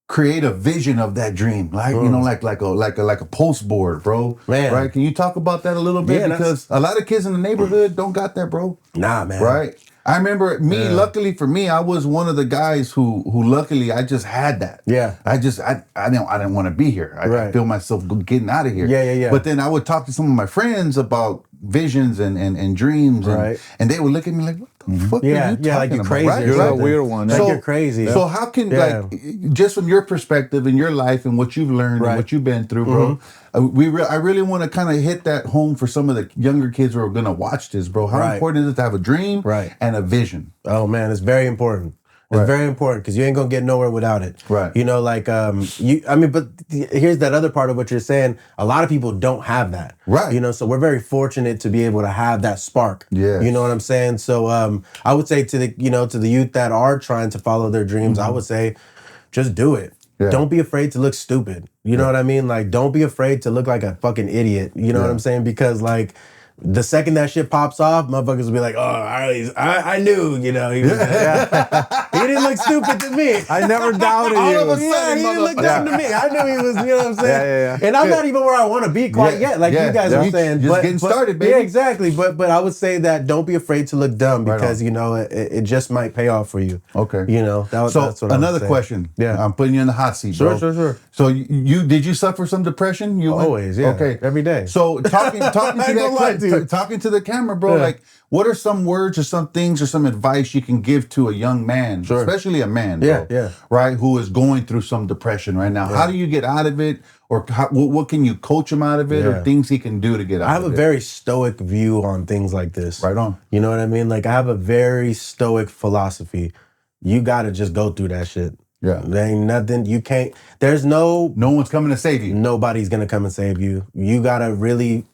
create a vision of that dream, like like a post board, bro. Man, right? Can you talk about that a little bit? Yeah, because a lot of kids in the neighborhood don't got that, bro. Nah, man. Right? I remember me. Luckily for me, I was one of the guys who luckily I just had that. Yeah. I didn't want to be here. I feel myself getting out of here. Yeah. But then I would talk to some of my friends about visions and dreams, and they would look at me like, what the fuck are you talking like you're about? crazy. Right? You're a weird one. Like you're crazy. So how can just from your perspective in your life and what you've learned and what you've been through, bro, I really want to kind of hit that home for some of the younger kids who are going to watch this, bro. How important is it to have a dream and a vision? Oh man, it's very important. It's very important because you ain't gonna get nowhere without it. Right. But here's that other part of what you're saying. A lot of people don't have that. Right. So we're very fortunate to be able to have that spark. Yeah. You know what I'm saying? So I would say to the youth that are trying to follow their dreams, I would say, just do it. Yeah. Don't be afraid to look stupid. You know what I mean? Like, don't be afraid to look like a fucking idiot. You know what I'm saying? Because like, the second that shit pops off, motherfuckers will be like, "Oh, I knew, he was, he didn't look stupid to me. I never doubted All you." of a sudden, he didn't look dumb to me. I knew he was, you know what I'm saying? And I'm not even where I want to be quite yet, like you guys are saying. Just getting started, baby. Yeah, exactly. But I would say that don't be afraid to look dumb because it just might pay off for you. Okay. That's what another question. Yeah, I'm putting you in the hot seat, bro. Sure. So did you suffer some depression? Always, yeah. Okay, every day. So talking to the camera, bro. Like, what are some words or some things or some advice you can give to a young man, especially a man, bro, right, who is going through some depression right now. How do you get out of it? Or what can you coach him out of it, or things he can do to get out of it? I have a very stoic view on things like this. Right on. You know what I mean? Like, I have a very stoic philosophy. You got to just go through that shit. Yeah. There ain't nothing, you can't, there's no one's coming to save you. Nobody's going to come and save you. You got to really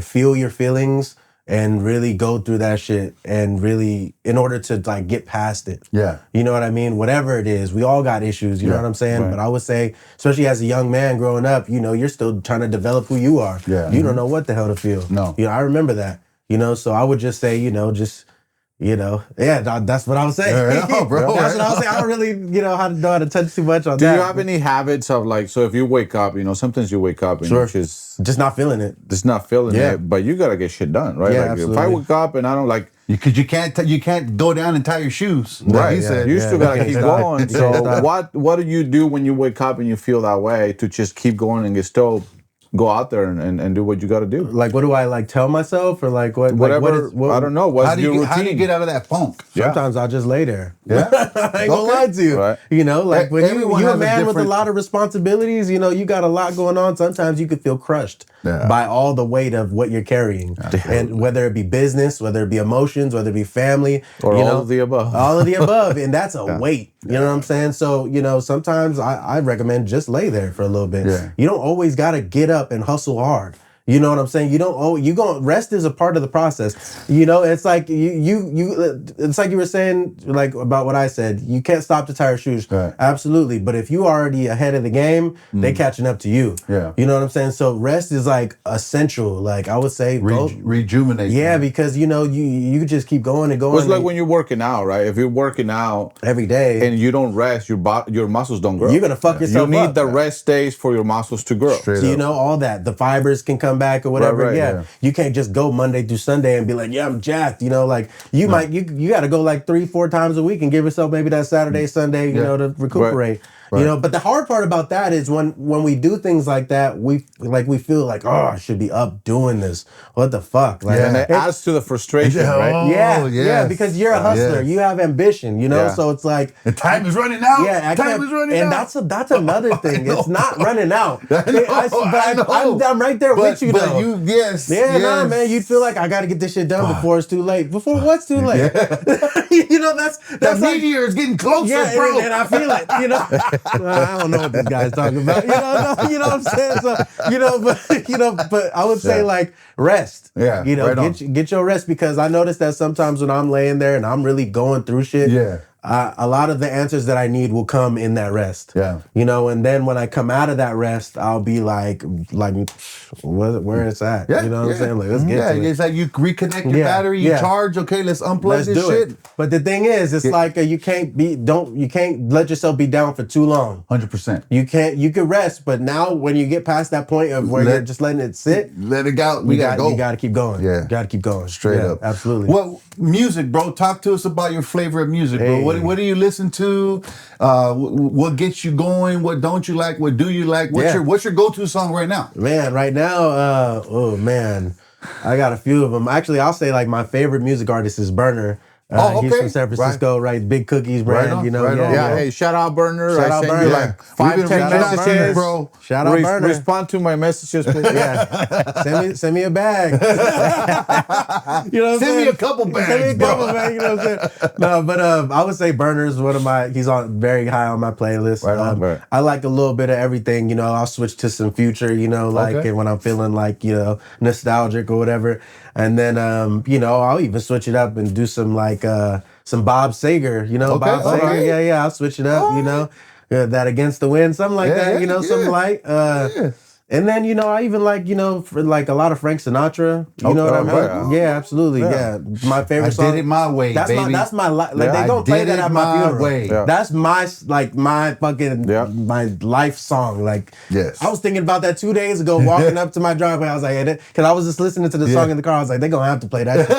feel your feelings and really go through that shit, and really, in order to like get past it. Yeah. You know what I mean? Whatever it is, we all got issues, you know what I'm saying? Right. But I would say, especially as a young man growing up, you know, you're still trying to develop who you are. Yeah. You don't know what the hell to feel. No. You know, I remember that, you know, so I would just say, you know, just, you know, that's what I was saying. Bro. That's what I was saying. I don't really, you know how to touch too much on that. Do you have any habits of like, so if you wake up, you know, sometimes you wake up and you're just not feeling it. Just not feeling it, but you gotta get shit done, right? Yeah, like absolutely. if I wake up and I don't like, because you can't go down and tie your shoes. Right. He said. You still gotta keep going. So what do you do when you wake up and you feel that way to just keep going and still go out there and do what you got to do? Like, what do I like tell myself, or like what? Whatever. Like, I don't know. What's your routine? How do you get out of that funk? Sometimes I'll just lay there. Yeah. I ain't gonna lie to you. Right. You know, like when you're a man with a different lot of responsibilities, you know, you got a lot going on. Sometimes you could feel crushed by all the weight of what you're carrying. And whether it be business, whether it be emotions, whether it be family. Or you all know, of the above. All of the above. And that's a weight. You know what I'm saying? So, you know, sometimes I recommend just lay there for a little bit. Yeah. You don't always got to get up and hustle hard. You know what I'm saying? Rest is a part of the process. You know, it's like it's like you were saying, like about what I said. You can't stop to tie your shoes. Right. Absolutely. But if you already ahead of the game, they catching up to you. Yeah. You know what I'm saying? So rest is like essential. Like I would say rejuvenate. Yeah, because you know, you just keep going and going. Well, it's like when you're working out, right? If you're working out every day and you don't rest, your muscles don't grow. You're gonna fuck yourself up. You need the rest days for your muscles to grow. So you know all that. The fibers can come back or whatever. Right, You can't just go Monday through Sunday and be like, yeah, I'm jacked. You know, like you got to go like 3-4 times a week and give yourself maybe that Saturday, Sunday, you know, to recuperate. Right. You know, but the hard part about that is when we do things like that, we feel like, oh, I should be up doing this. What the fuck? Like, and it adds to the frustration, right? Yeah, because you're a hustler. You have ambition, you know? So it's like the time is running out. Yeah, time is running out. And that's another thing. It's not running out. I'm right there with you though. Nah, man, you'd feel like I got to get this shit done before it's too late. Before what's too late? You know, that's the meteor is getting closer, bro. And I feel it, you know. I don't know what this guy's talking about. You know what I'm saying? So, but I would say like rest. Yeah. You know, get your rest, because I notice that sometimes when I'm laying there and I'm really going through shit, a lot of the answers that I need will come in that rest. Yeah. You know, and then when I come out of that rest, I'll be like where it's at. You know what I'm saying? Like, let's get to it. It's like you reconnect your battery, you charge, okay, let's unplug this shit. But the thing is, it's like you can't let yourself be down for too long. 100%. You can rest, but now when you get past that point of where you're just letting it sit, let it go. We gotta go. You gotta keep going. Yeah. You gotta keep going. Straight up. Absolutely. Well, music, bro. Talk to us about your favorite music, bro. What do you listen to? What gets you going? What don't you like? What do you like? What's your go-to song right now? Man, right now, I got a few of them. Actually, I'll say like my favorite music artist is Burner. He's from San Francisco, right? Big Cookies brand, you know. Hey, shout out Burner. Shout out Burner. Like 5-10 messages, bro. Shout out Burner. Respond to my messages, please. Send me a bag. You know what I'm saying? Send me a couple bags, Send me a couple bags, you know what I'm saying? No, but I would say Burner's he's on very high on my playlist. Right. I like a little bit of everything, you know. I'll switch to some Future, you know, like when I'm feeling like, you know, nostalgic or whatever. And then, I'll even switch it up and do some like some Bob Sager, you know, Bob Sager. Right. Yeah, I'll switch it up, you know, that Against the Wind, something like that, you know, something light. And then, you know, I even like, you know, for like a lot of Frank Sinatra. You know what I mean? Yeah, absolutely. Yeah. My favorite song. I did it my way, baby. That's my life. Like, they don't play that at my funeral. Way. That's my fucking, my life song. Like, I was thinking about that 2 days ago, walking up to my driveway. I was like, because I was just listening to the song in the car. I was like, they're going to have to play that shit.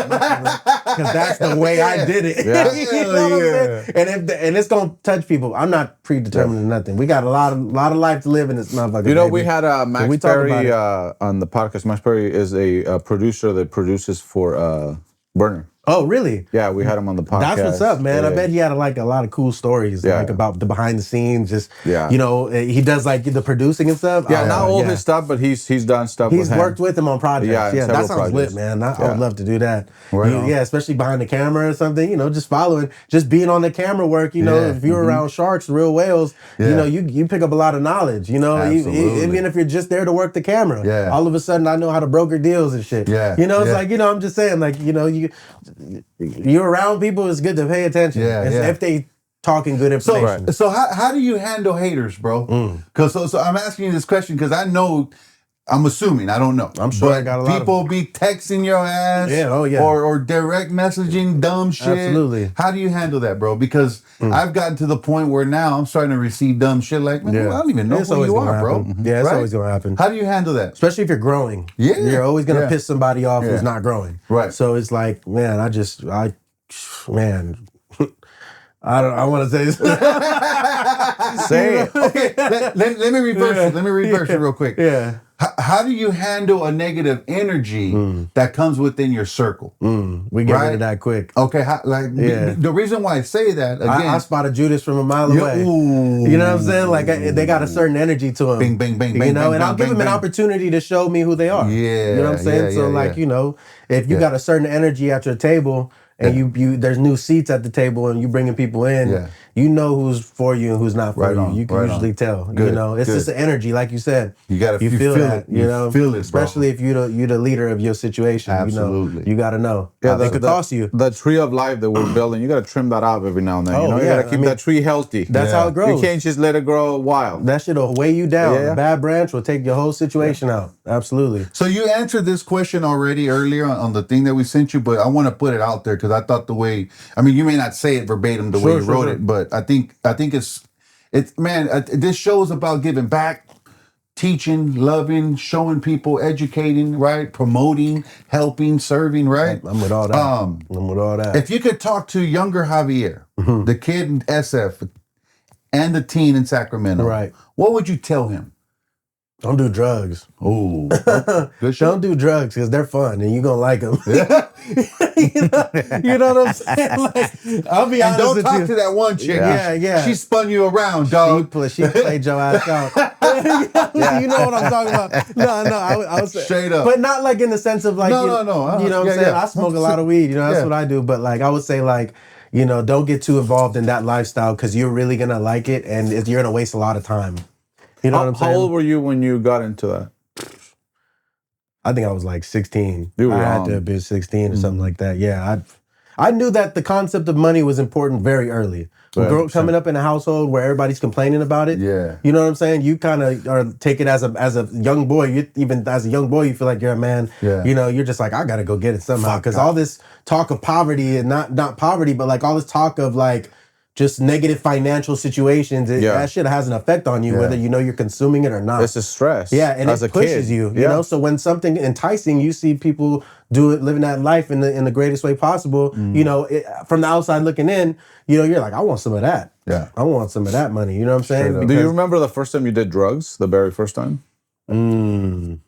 Because that's the way I did it. You know what I'm saying? And it's going to touch people. I'm not predetermined or nothing. We got a lot of life to live in this motherfucker. You know, we had Max Perry on the podcast. Max Perry is a producer that produces for Burner. Oh, really? Yeah, we had him on the podcast. That's what's up, man. I bet he had like a lot of cool stories, like about the behind the scenes. Just you know, he does like the producing and stuff. Yeah, not all his stuff, but he's done stuff. He's worked with him on projects. Yeah, that sounds lit, man. I would love to do that. Yeah, especially behind the camera or something. You know, just following, just being on the camera work. You know, if you're around sharks, real whales, you know, you pick up a lot of knowledge. You know, even if you're just there to work the camera, all of a sudden I know how to broker deals and shit. You know, it's like, you know, I'm just saying, like, you know, you're around people, it's good to pay attention. If they talking good information. So how do you handle haters, bro? Because so I'm asking you this question because I know, I'm assuming, I don't know. I'm sure I got a lot people be texting your ass. Or direct messaging dumb shit. Absolutely. How do you handle that, bro? Because I've gotten to the point where now I'm starting to receive dumb shit like, man, I don't even know who you are, bro. Yeah, it's always gonna happen. How do you handle that? Especially if you're growing. You're always gonna piss somebody off who's not growing. So it's like, man, I want to say this. Say it. Okay, let me reverse it. Let me reverse it real quick. How do you handle a negative energy that comes within your circle? We get rid of that quick. Okay, the reason why I say that, again, I spotted Judas from a mile away. You know what I'm saying? Like, they got a certain energy to them. Bing, bing, bing, you know, and I'll give them an opportunity to show me who they are. You know what I'm saying? So, like, you know, if you got a certain energy at your table, and you there's new seats at the table and you bringing people in, you know who's for you and who's not for you. You can usually tell. You know, it's just the energy, like you said. You feel that. You know, feel it, especially if you're the leader of your situation. Absolutely. You know, you got to know. It could cost you. The tree of life that we're building, you got to trim that out every now and then. You know, you got to keep that tree healthy. That's how it grows. You can't just let it grow wild. That shit will weigh you down. A bad branch will take your whole situation out. Absolutely. So you answered this question already earlier on the thing that we sent you, but I want to put it out there because I thought the way, I mean, you may not say it verbatim the way you wrote it, but I think it's man, this show is about giving back, teaching, loving, showing people, educating, right? Promoting, helping, serving, right? I'm with all that. I'm with all that. If you could talk to younger Javier, the kid in SF and the teen in Sacramento, what would you tell him? Don't do drugs. Oh, good shit. Don't do drugs because they're fun and you're going to like them. you know what I'm saying? Like, I'll be honest with you. Don't talk to that one chick. Yeah. She spun you around, dog. She played your ass out. You know what I'm talking about? No, I was straight up. But not like in the sense of like, no. You know what I'm saying? I smoke a lot of weed. You know, that's what I do. But like, I would say like, you know, don't get too involved in that lifestyle because you're really going to like it and you're going to waste a lot of time. You know what I'm saying? How old were you when you got into that? I think I was like 16. You were I had to have been 16 or something like that. Yeah, I knew that the concept of money was important very early. Coming up in a household where everybody's complaining about it. You know what I'm saying? You kind of take it as a young boy. Even as a young boy, you feel like you're a man. You know, you're just like, I got to go get it somehow. Because all this talk of poverty and not poverty, but like all this talk of like, just negative financial situations, that shit has an effect on you, whether you know you're consuming it or not. It's a stress. Yeah, and it pushes you, you know? So when something enticing, you see people do it, living that life in the greatest way possible, you know, from the outside looking in, you know, you're like, I want some of that. I want some of that money, you know what I'm saying? Do you remember the first time you did drugs, the very first time? The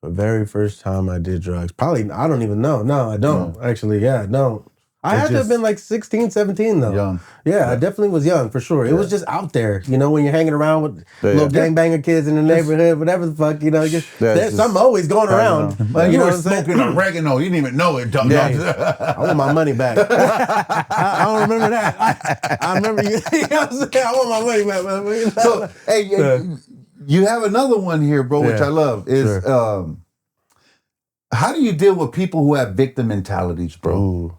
very first time I did drugs, probably, I don't even know. No, I don't. Actually, no. I had to have been like 16, 17 though. Young. Yeah, I definitely was young for sure. It was just out there, you know, when you're hanging around with little gangbanger kids in the neighborhood, whatever the fuck, you know, there's something always going around. Well, you were smoking oregano. You didn't even know it, dumb. I want my money back. I don't remember that. I remember you. You know what I'm saying? I want my money back, man. So, hey, you have another one here, bro, which I love. Is how do you deal with people who have victim mentalities, bro? Ooh.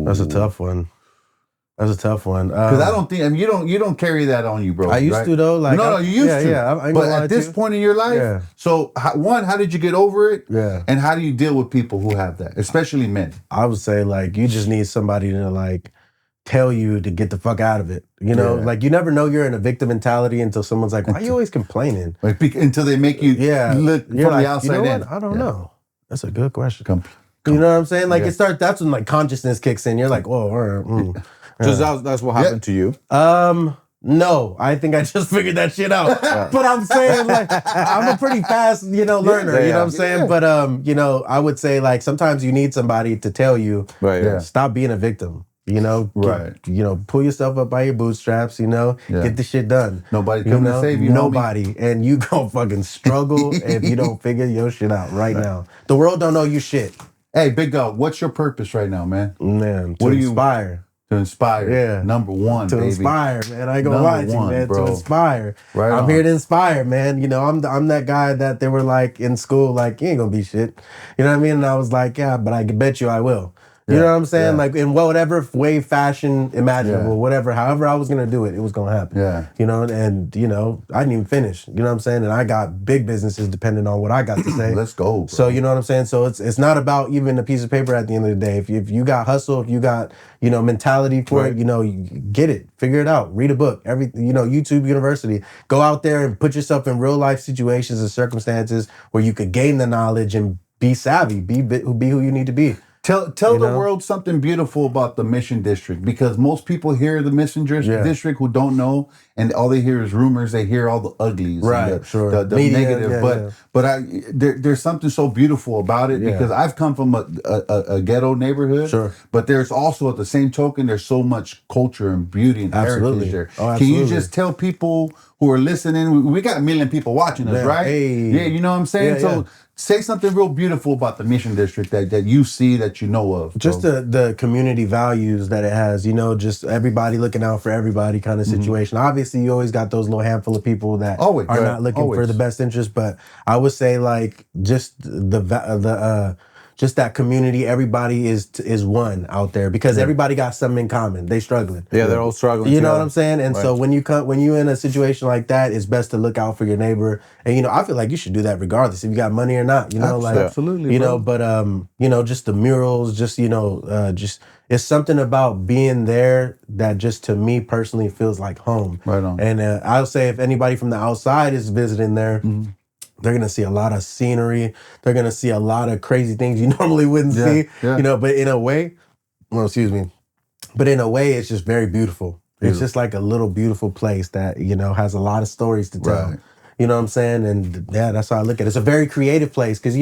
That's a tough one. Because I don't think, I mean, you don't carry that on you, bro. I used to though. Like no, you used to. Yeah, but at this point in your life, so how did you get over it? And how do you deal with people who have that, especially men? I would say like you just need somebody to like tell you to get the fuck out of it. You know, like you never know you're in a victim mentality until someone's like, why are you always complaining? Like, until they make you look from the outside you know in. What? I don't know. That's a good question. You know what I'm saying? Like that's when like consciousness kicks in. You're like, oh, So that's what happened to you? No, I think I just figured that shit out. But I'm saying, like, I'm a pretty fast, learner. You know what I'm saying? But I would say, like, sometimes you need somebody to tell you, stop being a victim. Pull yourself up by your bootstraps. Get the shit done. Nobody coming to save you. Nobody, and you gonna fucking struggle if you don't figure your shit out right now. The world don't know you shit. Hey, Big Dog, what's your purpose right now, man? Man, to inspire. To inspire. Yeah. Number one, to baby. inspire, man. I ain't gonna lie to you, man. Bro. To inspire. Right. I'm here to inspire, man. I'm that guy that they were like in school, like, you ain't gonna be shit. You know what I mean? And I was like, yeah, but I can bet you I will. You know what I'm saying? Like in whatever way, fashion, imaginable, whatever, however I was gonna do it, it was gonna happen. Yeah. And I didn't even finish. You know what I'm saying? And I got big businesses depending on what I got to say. Let's go, bro. So you know what I'm saying? So it's not about even a piece of paper at the end of the day. If you got hustle, if you got, mentality for it, you get it, figure it out, read a book, YouTube University. Go out there and put yourself in real life situations and circumstances where you could gain the knowledge and be savvy, be who you need to be. Tell the world something beautiful about the Mission District, because most people hear the Mission District who don't know, and all they hear is rumors. They hear all the uglies, right? The media, negative. But there's something so beautiful about it because I've come from a ghetto neighborhood, but there's also at the same token there's so much culture and beauty and heritage there. Oh, can you just tell people who are listening? We got 1 million people watching us, right? Hey. Yeah, you know what I'm saying. So. Say something real beautiful about the Mission District that you see, that you know of. Just the community values that it has, just everybody looking out for everybody kind of situation. Obviously, you always got those little handful of people that are not looking for the best interest, but I would say like just just that community, everybody is one out there because everybody got something in common. They struggling. Yeah, they're all struggling. You know what I'm saying? And so when you're in a situation like that, it's best to look out for your neighbor. And I feel like you should do that regardless if you got money or not. Absolutely. But just the murals, just it's something about being there that just to me personally feels like home. Right on. And I'll say if anybody from the outside is visiting there. Mm-hmm. They're going to see a lot of scenery. They're going to see a lot of crazy things you normally wouldn't see, but in a way, but in a way, it's just very beautiful. It's just like a little beautiful place that, has a lot of stories to tell. Right. You know what I'm saying? And that's how I look at it. It's a very creative place because,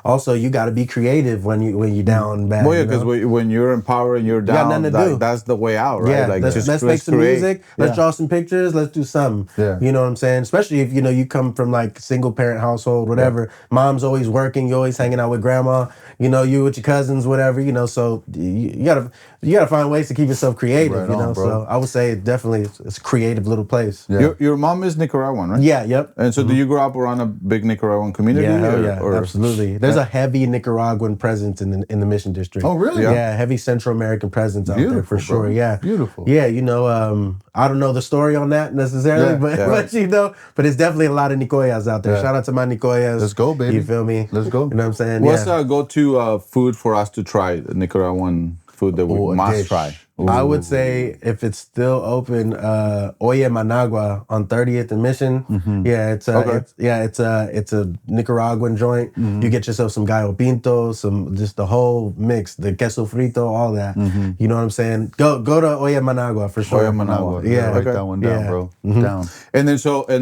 also you got to be creative when you're down bad. Well, yeah, because when you're in power and you're down, got nothing to do. That's the way out, right? Yeah, like let's make some music. Let's draw some pictures. Let's do something. Yeah. You know what I'm saying? Especially if, you come from like single parent household, whatever. Yeah. Mom's always working. You're always hanging out with grandma. You with your cousins, whatever. So you gotta find ways to keep yourself creative. Right on, bro. So I would say definitely it's a creative little place. Yeah. Your mom is Nicaraguan, right? Yeah. Yep. And so, do you grow up around a big Nicaraguan community? Yeah, absolutely. There's a heavy Nicaraguan presence in the Mission District. Oh, really? Yeah, heavy Central American presence out there for sure. Bro. Yeah, beautiful. Yeah, I don't know the story on that necessarily, but it's definitely a lot of Nicoyas out there. Shout out to my Nicoyas. Let's go, baby. You feel me? Let's go. You know what I'm saying? What's go-to food for us to try? The Nicaraguan food that we must try. I would say if it's still open, Oye Managua on 30th and Mission. Mm-hmm. Yeah, it's a Nicaraguan joint. Mm-hmm. You get yourself some gallo pinto, just the whole mix, the queso frito, all that. Mm-hmm. You know what I'm saying? Go to Oye Managua for sure. Oye Managua. Yeah, write that one down, bro. Mm-hmm. Down. And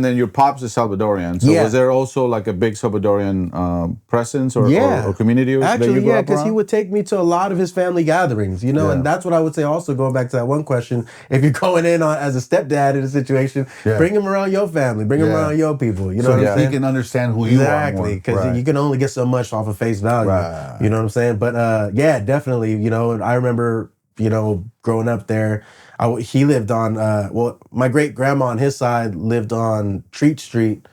then your pops is Salvadorian. So was there also like a big Salvadorian presence or community? Actually, because he would take me to a lot of his family gatherings. And that's what I would say also. Going back to that one question, if you're going in as a stepdad in a situation, bring him around your family, bring him around your people. You know what I'm saying? He can understand who you are. Exactly, because you can only get so much off of face value. Right. You know what I'm saying? But definitely. I remember, growing up there. He lived on. My great grandma on his side lived on Treat Street.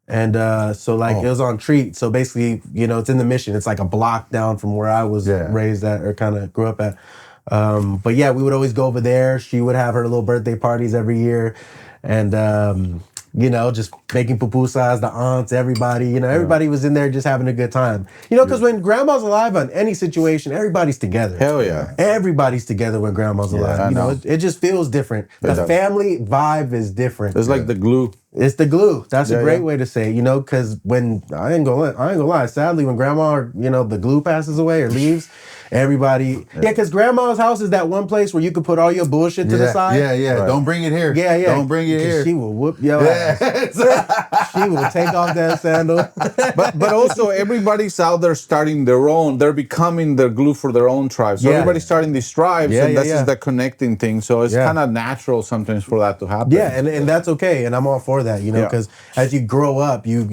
And it was on Treat. So basically, it's in the Mission. It's like a block down from where I was raised at or kind of grew up at. But we would always go over there. She would have her little birthday parties every year. And, just making pupusas, the aunts, everybody, everybody was in there just having a good time. Because when grandma's alive on any situation, everybody's together. Hell yeah. Everybody's together when grandma's alive. It just feels different. The family vibe is different. It's like the glue It's the glue. That's a great way to say it, because when I ain't gonna lie. Sadly, when grandma, the glue passes away or leaves, everybody, because grandma's house is that one place where you could put all your bullshit to the side. Yeah. Right. Don't bring it here. Yeah. Don't bring it here. She will whoop your ass. She will take off that sandal. but also everybody's out there starting their own. They're becoming the glue for their own tribe. So everybody's starting these tribes, and this is the connecting thing. So it's kind of natural sometimes for that to happen. Yeah, and that's okay, and I'm all for that, because as you grow up, you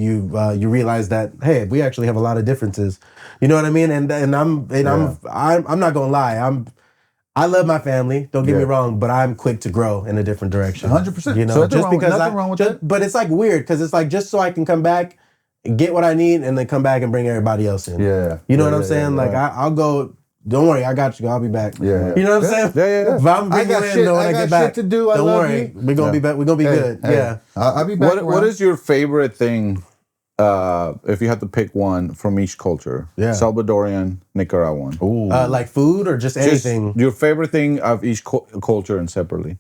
realize that, hey, we actually have a lot of differences. You know what I mean? And I'm not gonna lie, I love my family. Don't get me wrong, but I'm quick to grow in a different direction. 100%. So just because nothing wrong with that. But it's like weird because it's like just so I can come back and get what I need, and then come back and bring everybody else in. Yeah, you know what I'm saying? Like I'll go. Don't worry, I got you. I'll be back. Yeah. You know what I'm saying? Yeah. If I'm bringing in, when I get back, shit to do. Don't worry, we're gonna be back. We're gonna be good. Hey, yeah, I'll be back. What is your favorite thing? If you had to pick one from each culture, Salvadorian, Nicaraguan. Ooh. Like food or just anything? Just your favorite thing of each culture and separately.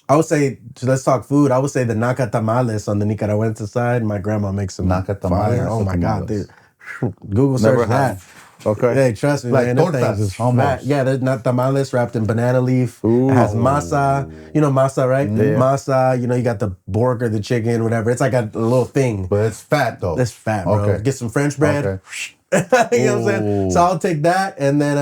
I would say, let's talk food. I would say the naca tamales on the Nicaraguan side. My grandma makes some naca tamales. Oh my God, dude. Google search that. Okay. Hey, trust me, like man. tortas, is fat. Yeah, they're not tamales wrapped in banana leaf. Ooh. It has masa. You know masa, right? Yeah. Masa. You got the pork or the chicken, whatever. It's like a little thing. But it's fat though. It's fat, bro. Okay. Get some French bread. Okay. You know what I'm saying? So I'll take that, and then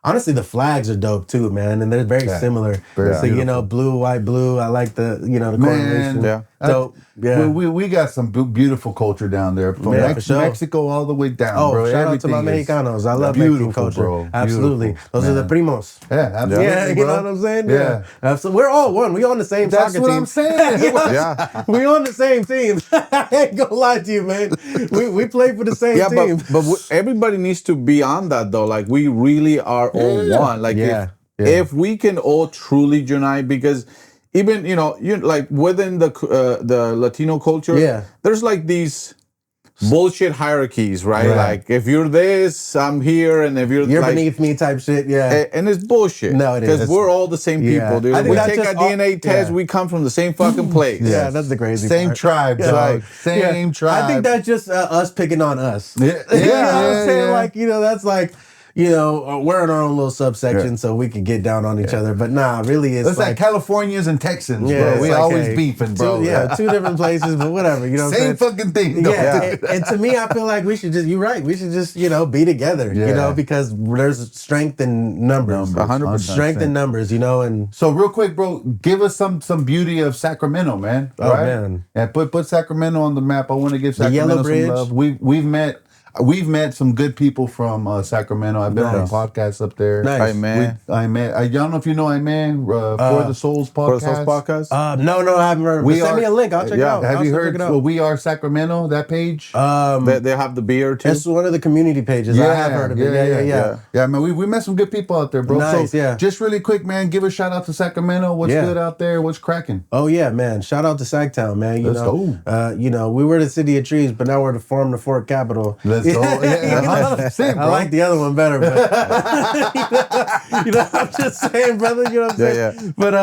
honestly, the flags are dope too, man, and they're very similar. So beautiful. Blue, white, blue. I like the the correlation. Yeah. So we got some beautiful culture down there from for sure. Mexico all the way down. Oh, bro. shout out to my Everything is Mexicanos. I love beautiful, Mexican culture. bro. Absolutely. Beautiful, Those are the primos. Yeah, absolutely. Yeah, you bro. know what I'm saying? Yeah. Absolutely. We're all one. We on the same That's soccer what team. I'm saying. Yeah. We on the same team. I ain't gonna lie to you, man. We play for the same team. but everybody needs to be on that though. Like we really are all one. Like if we can all truly unite, because even you like within the Latino culture, there's like these bullshit hierarchies, right? Like if you're this, I'm here, and if you're beneath me type shit, and it's bullshit. No, it is. Because we're all the same people, dude. We take a DNA test, we come from the same fucking place. Yeah, that's the crazy Same part. tribe, dog. Same tribe. I think that's just us picking on us. Yeah, You know what I'm saying? yeah. Like, that's like, we're in our own little subsection so we can get down on each other. But nah, really It's like Californians and Texans, bro. it's We like, always hey, beefing, bro. two different places, but whatever. You know what I'm saying? Same fucking thing. though. Yeah, and to me, I feel like we should just, you're right, we should just, be together, because there's strength in numbers. 100%. Strength in numbers, and... So real quick, bro, give us some beauty of Sacramento, man. Oh, man. And put Sacramento on the map. I want to give Sacramento Yellow Bridge. some love. We've met some good people from Sacramento. I've been on a podcast up there. Nice. I don't know if you know For the Souls podcast. For the Souls podcast? No, I haven't heard. Send me a link. I'll check it out. Have you heard? Check it out. Well, We Are Sacramento, that page. They have the beer too. It's one of the community pages. I have heard of it. Yeah, man. We met some good people out there, bro. Nice, so just really quick, man, give a shout out to Sacramento. What's good out there? What's cracking? Oh yeah, man. Shout out to Sacktown, man. Let's go. We were the city of trees, but now we're the farm to fork capital. Let's go. Yeah, 100%, bro. I like the other one better, but I'm just saying, brother. You know what I'm saying? Yeah. But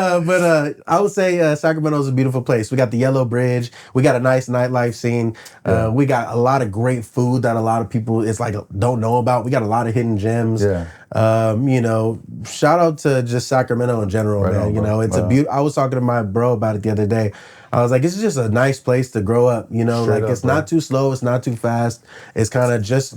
I would say Sacramento is a beautiful place. We got the Yellow Bridge. We got a nice nightlife scene. We got a lot of great food that a lot of people don't know about. We got a lot of hidden gems. Yeah. Shout out to just Sacramento in general, man. It's a beautiful. I was talking to my bro about it the other day. I was like, it's just a nice place to grow up, it's not too slow, it's not too fast. It's kind of just,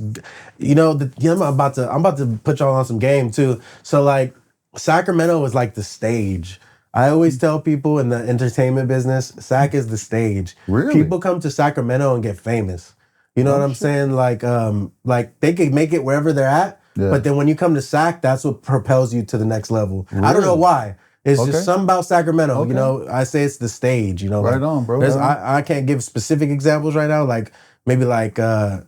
I'm about to put y'all on some game too. So like, Sacramento is like the stage. I always tell people in the entertainment business, Sac is the stage. Really? People come to Sacramento and get famous. You know what I'm saying? Like they could make it wherever they're at, but then when you come to Sac, that's what propels you to the next level. Really? I don't know why. It's just something about Sacramento, I say it's the stage, Right on, bro. I can't give specific examples right now, like maybe I don't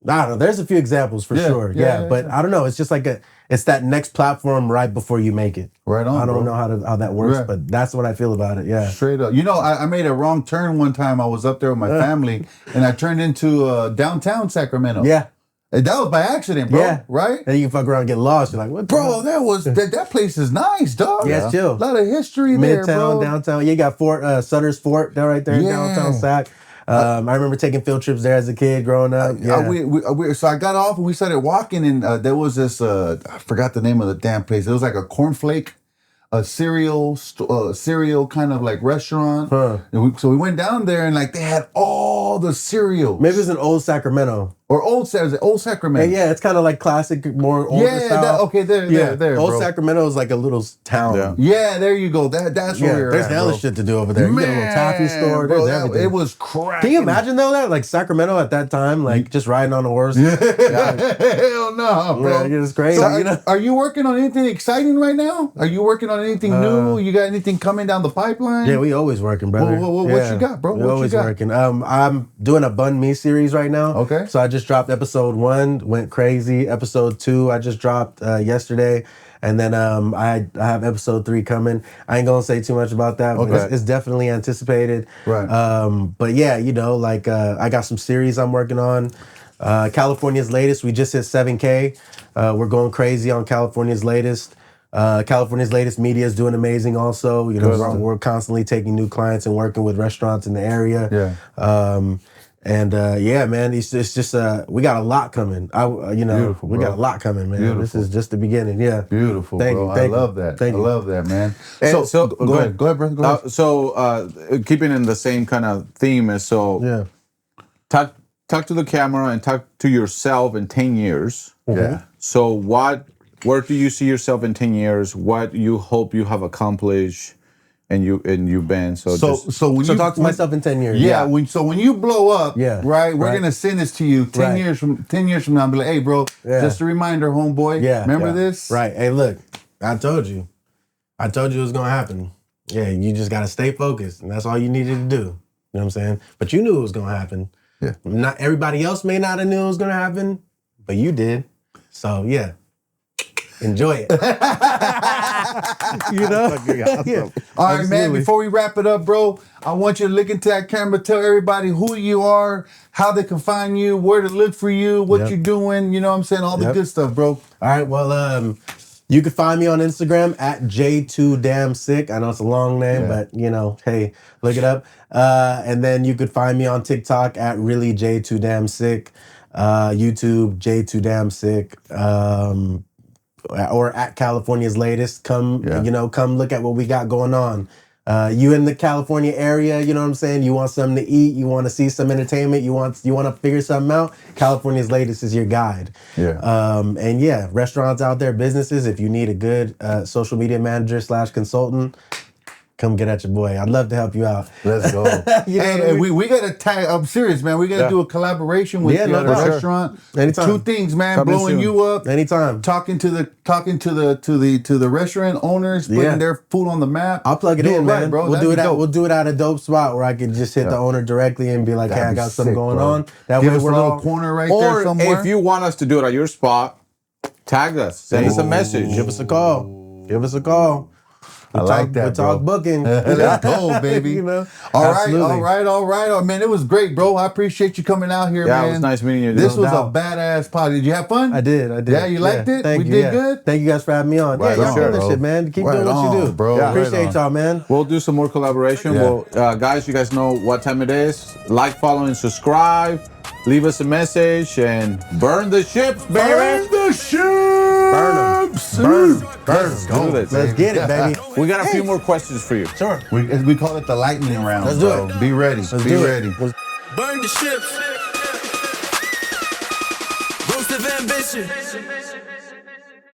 know, there's a few examples for sure. But I don't know, it's just like it's that next platform right before you make it. Right on, I don't bro. know how that works, but that's what I feel about it, Straight up. I made a wrong turn one time. I was up there with my family, and I turned into downtown Sacramento. Yeah. That was by accident, bro. Yeah. Right? And you can fuck around and get lost. You're like, what? Bro, that place is nice, dog. Yeah, it's chill. A lot of history there, bro. Midtown, downtown. You got Sutter's Fort down right there in downtown Sac. I remember taking field trips there as a kid growing up. So I got off and we started walking, and there was this, I forgot the name of the damn place. It was like a cornflake, a cereal kind of like restaurant. And so we went down there, and like they had all the cereal. Maybe it was in Old Sacramento. Or Old Sacramento. Yeah, it's kind of like classic, more older style. There. Old bro. Sacramento is like a little town. Yeah, there you go. That's where we're there's at, hella bro. shit to do over there. You get a little taffy store. Bro, There's everything. It was cracking. Can you imagine though that like Sacramento at that time, like just riding on a horse? Hell no, bro. Yeah, it's crazy. So are you working on anything exciting right now? Are you working on anything new? You got anything coming down the pipeline? Yeah, we always working, brother. What you got, bro? We always working. I'm doing a Bun Me series right now. Okay. So I just dropped episode 1, went crazy. Episode 2, I just dropped yesterday. And then I have episode 3 coming. I ain't gonna say too much about that, but it's definitely anticipated. Right. But yeah, I got some series I'm working on. California's Latest, we just hit 7K. We're going crazy on California's Latest. California's Latest media is doing amazing also. We're constantly taking new clients and working with restaurants in the area. Yeah. Man, it's just we got a lot coming. Beautiful, we got a lot coming, man. Beautiful. This is just the beginning. Yeah. Beautiful, Thank bro. you, I love that. Thank you. I love that, man. And So go ahead, brother. Go ahead. So keeping in the same kind of theme is talk to the camera and talk to yourself in 10 years. Yeah. So where do you see yourself in 10 years? What you hope you have accomplished and you've been. So talk to myself in 10 years. Yeah. When you blow up, right, we're gonna send this to you 10 years from now and be like, hey bro, just a reminder, homeboy. Yeah. Remember this? Right. Hey, look, I told you it was gonna happen. Yeah, you just gotta stay focused, and that's all you needed to do. You know what I'm saying? But you knew it was gonna happen. Yeah. Not everybody else may not have knew it was gonna happen, but you did. So yeah. Enjoy it. Yeah. All right, man, before we wrap it up, bro, I want you to look into that camera, tell everybody who you are, how they can find you, where to look for you, what you're doing, you know what I'm saying? All the good stuff, bro. All right, well, you can find me on Instagram at JayTooDamnSicc's. I know it's a long name, but, hey, look it up. And then you could find me on TikTok at really JayTooDamnSicc's, YouTube, JayTooDamnSicc's, or at California's Latest. Come look at what we got going on. You in the California area, you know what I'm saying? You want something to eat, you want to see some entertainment, you want to figure something out, California's Latest is your guide. Yeah. Restaurants out there, businesses, if you need a good social media manager / consultant, come get at your boy. I'd love to help you out. Let's go. We got to tag. I'm serious, man. We got to do a collaboration with the restaurant. Anytime. 2 things, man. Blowing you up. Anytime. Talking to the restaurant owners, putting their food on the map. I'll plug it in, man. Right, bro. We'll do it at a dope spot where I can just hit the owner directly and be like, hey, I got something going on. That Give way us we're a little all corner right there somewhere. Or if you want us to do it at your spot, tag us. Send us a message. Give us a call. I like that, We'll talk booking. Let's go, baby. All right. Man, it was great, bro. I appreciate you coming out here, man. Yeah, it was nice meeting you. This was a badass pod. Did you have fun? I did. Yeah, you liked it? We did good? Thank you guys for having me on. Right y'all on, doing this shit, man. Keep doing what you do. Bro. Yeah, appreciate y'all, man. We'll do some more collaboration. Yeah. Well, guys, you guys know what time it is. Like, follow, and subscribe. Leave us a message and burn the ships, baby. Burn the ships. Burn them. Let's go. Let's get it, baby. We got a few more questions for you. Sure. We call it the lightning round. Let's do it. Be ready. Be ready. Burn the ships. Ghost of ambition.